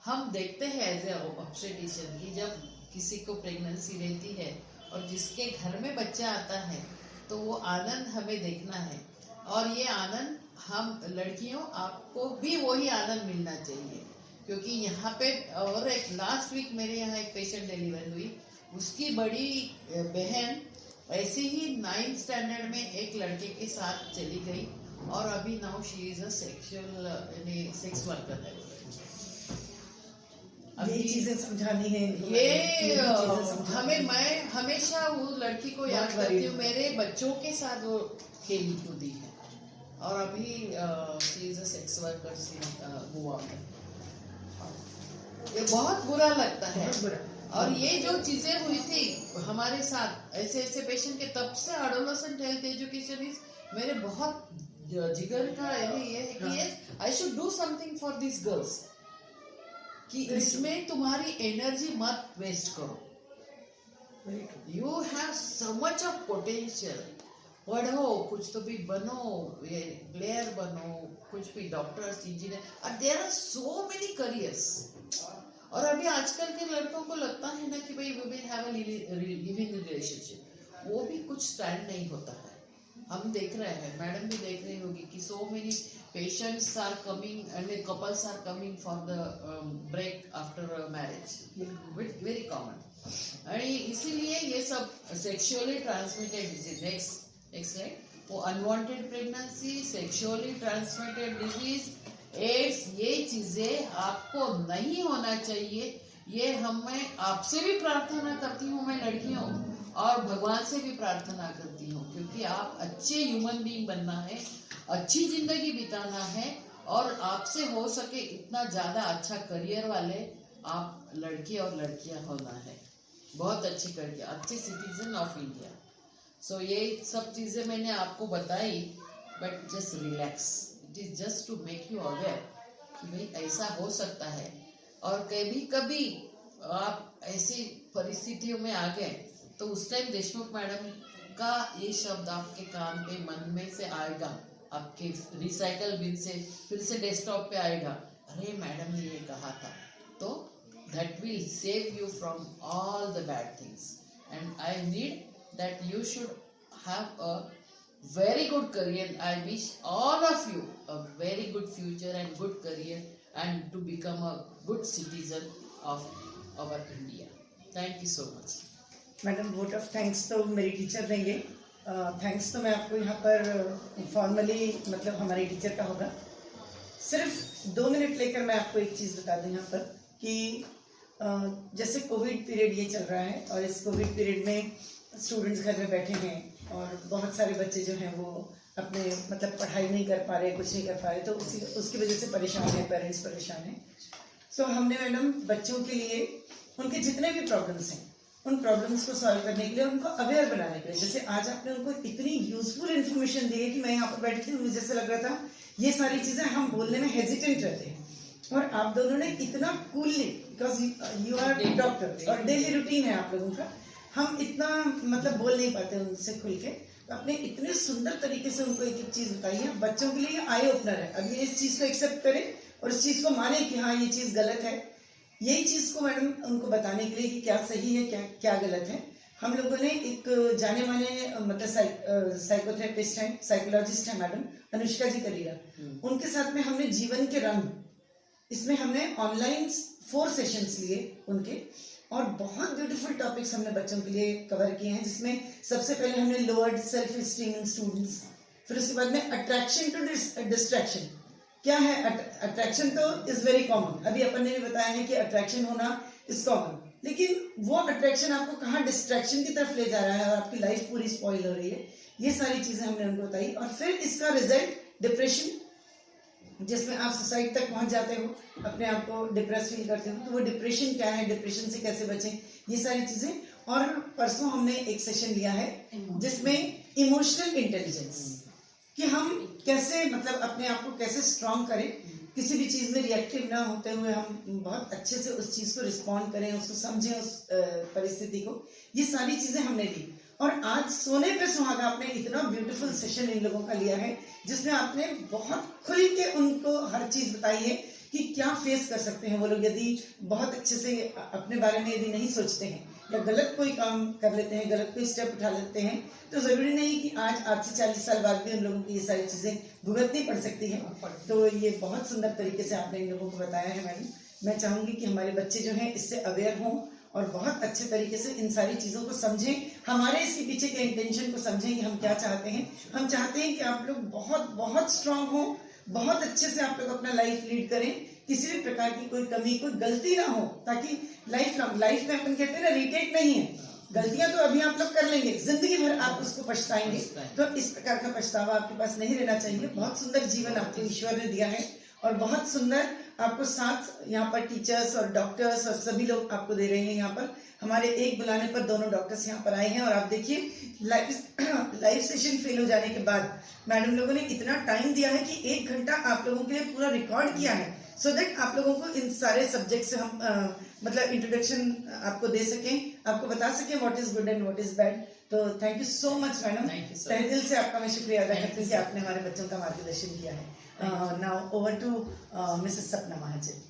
Speaker 2: हम देखते हैं एज ए ऑब्स्टेट्रिशियन की, जब किसी को प्रेगनेंसी रहती है और जिसके घर में बच्चा आता है तो वो आनंद हमें देखना है, और ये आनंद हम लड़कियों आपको भी वही आनंद मिलना चाहिए, क्योंकि यहाँ पे और एक लास्ट वीक मेरे यहाँ एक पेशेंट डिलीवर हुई, उसकी बड़ी बहन ऐसे ही 9th स्टैंडर्ड में एक लड़के के साथ चली गई और अभी now she is a sex worker है।
Speaker 3: ये चीजें समझानी है इनको।
Speaker 2: ये
Speaker 3: चीजें समझानी
Speaker 2: हमें, मैं हमेशा वो लड़की को याद करती हूँ, मेरे बच्चों के साथ वो खेली कूदी है और अभी she is a sex worker Goa में। ये बहुत बुरा लगता है।
Speaker 3: बहुत बुरा।
Speaker 2: और ये जो चीजें हुई थी हमारे साथ ऐसे ऐसे पेशेंट के, तब से एडोलेसेंट हेल्थ एजुकेशन इज मेरे बहुत जिगर का ये है कि I should do something for this girls, कि इसमें तुम्हारी एनर्जी मत वेस्ट करो। You have so much of potential, पढ़ो, कुछ तो भी बनो, ये प्लेयर बनो, कुछ भी डॉक्टर्स, इंजीनियर, और there are so many careers. और अभी आजकल के लड़कों को लगता है ना कि भाई we will have a living relationship, वो भी कुछ स्टैंड नहीं होता है। हम देख रहे हैं, मैडम भी देख रही होगी कि so many patients are coming and couples are coming for the break after marriage, very common. और इसीलिए ये सब सेक्सुअली ट्रांसमिटेड डिजीज, नेक्स्ट वो unwanted pregnancy, sexually transmitted disease, AIDS, ये चीजें आपको नहीं होना चाहिए। ये मैं आपसे भी प्रार्थना करती हूँ, मैं लड़कियों, और भगवान से भी प्रार्थना करती हूँ, क्योंकि आप अच्छे ह्यूमन बीइंग बनना है, अच्छी जिंदगी बिताना है, और आपसे हो सके इतना ज्यादा अच्छा करियर वाले आप लड़के और लड़कियां होना है, बहुत अच्छी करियर, अच्छे सिटीजन ऑफ इंडिया। सो ये सब चीजें मैंने आपको बताई, but just relax, it is just to make you aware कि भाई ऐसा हो सकता है। और कभी कभी आप ऐसी परिस्थितियों में आ गए तो उस टाइम देशमुख मैडम का ये शब्द आपके कान पे, मन में से आएगा, आपके रिसाइकल बिन से फिर से डेस्कटॉप पे आएगा, अरे मैडम ने ये कहा था, तो that will save you from all the bad things. And I need that you should have a very good career. I wish all of you a very good future and good career, and to become a good citizen of our India. Thank you so much.
Speaker 3: Madam, vote of thanks तो मेरी teacher देंगे। Thanks तो मैं आपको यहाँ पर formally, मतलब हमारे टीचर का होगा। सिर्फ 2 मिनट लेकर मैं आपको एक चीज़ बता दूँ यहाँ पर कि जैसे कोविड पीरियड ये चल रहा है, और इस कोविड पीरियड में स्टूडेंट्स घर में बैठे हैं और बहुत सारे बच्चे जो हैं वो अपने मतलब पढ़ाई नहीं कर पा रहे, कुछ नहीं कर पा रहे, तो उसकी वजह से परेशान है, पेरेंट्स परेशान हैं। सो हमने मैडम बच्चों के लिए उनके जितने भी प्रॉब्लम्स हैं, उन प्रॉब्लम्स को सॉल्व करने के लिए, उनको अवेयर बनाने के लिए, जैसे आज आपने उनको इतनी यूजफुल इन्फॉर्मेशन दी है कि मैं यहाँ पर बैठी थी, मुझे जैसे लग रहा था ये सारी चीज़ें हम बोलने में हेजिटेंट रहते हैं, और आप दोनों ने इतना coolly, because you are doctor और डेली रूटीन है आप लोगों का, हम इतना मतलब बोल नहीं पाते उनसे खुल के, तो आपने इतने सुंदर तरीके से उनको एक एक चीज़ बताई है। बच्चों के लिए ये आई ओपनर है, अब ये इस चीज़ को एक्सेप्ट करें और इस चीज़ को माने कि हाँ ये चीज़ गलत है। यही चीज़ को मैडम उनको बताने के लिए कि क्या सही है, क्या क्या गलत है, हम लोगों ने एक जाने माने मतलब साइकोथेरेपिस्ट हैं, साइकोलॉजिस्ट हैं मैडम अनुष्का जी कलीरा, उनके साथ में हमने जीवन के रंग, इसमें हमने ऑनलाइन 4 सेशंस लिए उनके, और बहुत ब्यूटीफुल टॉपिक्स हमने बच्चों के लिए कवर किए हैं, जिसमें सबसे पहले हमने लोअर्ड सेल्फ एस्टीम इन स्टूडेंट्स, फिर उसके बाद में अट्रैक्शन टू डिस्ट्रैक्शन। क्या है अट्रैक्शन? तो इज वेरी कॉमन, अभी अपन ने भी बताया है कि अट्रैक्शन होना इज कॉमन, लेकिन वो अट्रैक्शन आपको कहाँ डिस्ट्रैक्शन की तरफ ले जा रहा है और आपकी लाइफ पूरी स्पॉइल हो रही है, ये सारी चीजें हमने उनको बताई। और फिर इसका रिजल्ट डिप्रेशन, जिसमें आप सुसाइड तक पहुंच जाते हो, अपने आप को डिप्रेस फील करते हो, तो वो डिप्रेशन क्या है, डिप्रेशन से कैसे बचें, ये सारी चीजें। और परसों हमने एक सेशन लिया है जिसमें इमोशनल इंटेलिजेंस, कि हम कैसे मतलब अपने आप को कैसे स्ट्रांग करें, किसी भी चीज में रिएक्टिव ना होते हुए हम बहुत अच्छे से उस चीज को रिस्पॉन्ड करें, उसको समझें, उस परिस्थिति को, ये सारी चीजें हमने ली। और आज सोने पे सुहागा आपने इतना ब्यूटीफुल सेशन इन लोगों का लिया है, जिसमें आपने बहुत खुल के उनको हर चीज बताई है कि क्या फेस कर सकते हैं वो लोग यदि बहुत अच्छे से अपने बारे में यदि नहीं सोचते हैं, या गलत कोई काम कर लेते हैं, गलत कोई स्टेप उठा लेते हैं, तो ज़रूरी नहीं कि आज से 40 साल बाद भी उन लोगों को ये सारी चीज़ें भुगतनी पड़ सकती हैं। तो ये बहुत सुंदर तरीके से आपने इन लोगों को बताया है मैडम। मैं चाहूँगी कि हमारे बच्चे जो हैं इससे अवेयर हों और बहुत अच्छे तरीके से इन सारी चीज़ों को समझें, हमारे इसके पीछे के इंटेंशन को समझें कि हम क्या चाहते हैं। हम चाहते हैं कि आप लोग बहुत बहुत स्ट्रांग हों, बहुत अच्छे से आप लोग अपना लाइफ लीड करें, किसी भी प्रकार की कोई कमी, कोई गलती ना हो, ताकि लाइफ में अपन कहते हैं ना, रिटेक नहीं है, गलतियां तो अभी आप लोग कर लेंगे, जिंदगी भर आप उसको पछताएंगे, तो इस प्रकार का पछतावा आपके पास नहीं रहना चाहिए। बहुत सुंदर जीवन आपको ईश्वर ने दिया है और बहुत सुंदर आपको साथ यहाँ पर टीचर्स और डॉक्टर्स और सभी लोग आपको दे रहे हैं। यहाँ पर हमारे एक बुलाने पर दोनों डॉक्टर्स यहाँ पर आए हैं और आप देखिए लाइव सेशन फेल हो जाने के बाद मैडम लोगों ने इतना टाइम दिया है कि 1 घंटा आप लोगों के लिए पूरा रिकॉर्ड किया है, सो दैट आप लोगों को इन सारे सब्जेक्ट से हम मतलब इंट्रोडक्शन आपको दे सकें, आपको बता सकें what is good and what is bad. तो thank you so much madam, तहे दिल से आपका मैं शुक्रिया अदा करती हूँ कि आपने हमारे बच्चों का मार्गदर्शन किया है। नाउ ओवर टू मिसेस सपना महाजन।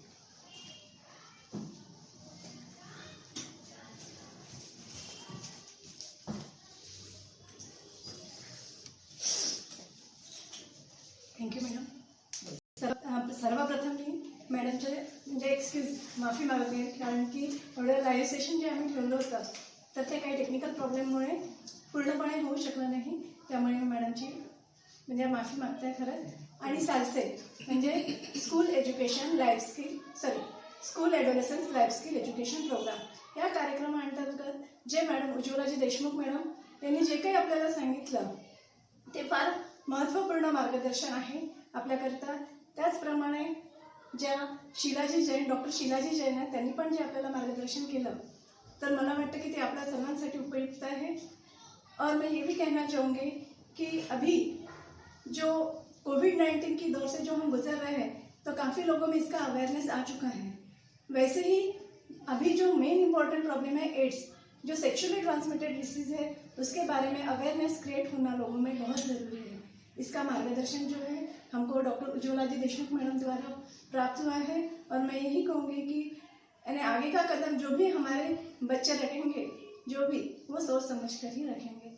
Speaker 4: Thank you madam. सर्वप्रथम मी मॅडमचे म्हणजे माफी मागते, कारण की एवढं लाईव्ह सेशन जे आम्ही ठेवलं होतं तर ते काही टेक्निकल प्रॉब्लेममुळे पूर्णपणे होऊ शकलं नाही, त्यामुळे मी मॅडमची म्हणजे माफी मागते खरंच। आणि सालसे म्हणजे school adolescence life skill education program या कार्यक्रमाअंतर्गत जे मॅडम उज्ज्वलाजी देशमुख मॅडम यांनी जे काही आपल्याला सांगितलं ते फार महत्त्वपूर्ण मार्गदर्शन आहे आपल्याकरता। त्याचप्रमाणे ज्या डॉक्टर शीलाजी जैन आहेत त्यांनी पण जे आपल्याला मार्गदर्शन केलं, तर मला वाटतं की ते आपल्या सर्वांसाठी उपयुक्त आहे। और मैं ये भी कहना चाहूँगी कि अभी जो कोविड-19 की दौर से जो हम गुजर रहे हैं, तो काफ़ी लोगों में इसका अवेयरनेस आ चुका है। वैसे ही अभी जो मेन इम्पॉर्टेंट प्रॉब्लम है एड्स, जो सेक्सुअली ट्रांसमिटेड डिसीज़ है, उसके बारे में अवेयरनेस क्रिएट होना लोगों में बहुत ज़रूरी है। इसका मार्गदर्शन जो है हमको डॉक्टर उज्ज्वला जी देशमुख मैडम द्वारा प्राप्त हुआ है। और मैं यही कहूँगी कि यानी आगे का कदम जो भी हमारे बच्चे रखेंगे, जो भी वो सोच समझ कर ही रखेंगे।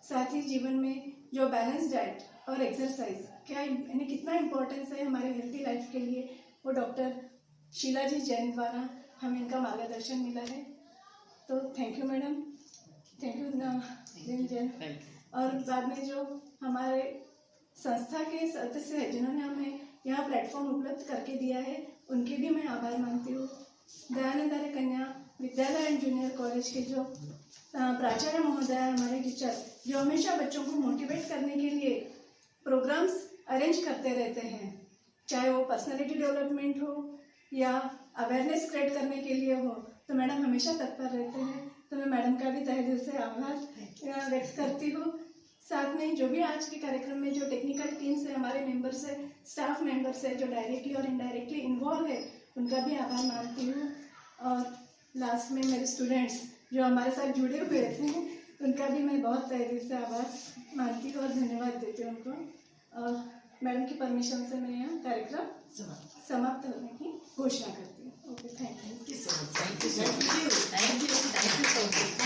Speaker 4: साथ ही जीवन में जो बैलेंस डाइट और एक्सरसाइज क्या यानी कितना इम्पोर्टेंस है हमारे हेल्थी लाइफ के लिए, वो डॉक्टर शीलाजी जैन द्वारा हमें इनका मार्गदर्शन मिला है। तो thank you madam, thank you Jain. और बाद में जो हमारे संस्था के सदस्य हैं जिन्होंने हमें यहाँ प्लेटफॉर्म उपलब्ध करके दिया है, उनके भी मैं आभार मानती हूँ। दयानंद आर्य कन्या विद्यालय एंड जूनियर कॉलेज के जो प्राचार्य महोदय हमारे टीचर, जो हमेशा बच्चों को मोटिवेट करने के लिए प्रोग्राम्स अरेंज करते रहते हैं, चाहे वो पर्सनालिटी डेवलपमेंट हो या अवेयरनेस क्रिएट करने के लिए हो, तो मैडम हमेशा तत्पर रहते हैं। तो मैं मैडम का भी तहे दिल से आभार व्यक्त करती हूँ। साथ में जो भी आज के कार्यक्रम में जो टेक्निकल टीम से हमारे मेंबर्स है, स्टाफ मेंबर्स है, जो डायरेक्टली और इनडायरेक्टली इन्वॉल्व है, उनका भी आभार मानती हूँ। और लास्ट में मेरे स्टूडेंट्स जो हमारे साथ जुड़े हुए थे, उनका भी मैं बहुत तहे दिल से आभार मानती हूँ और धन्यवाद देती हूँ उनको। और मैडम की परमिशन से मैं यह कार्यक्रम समाप्त होने की घोषणा करती हूँ। Okay, thank you.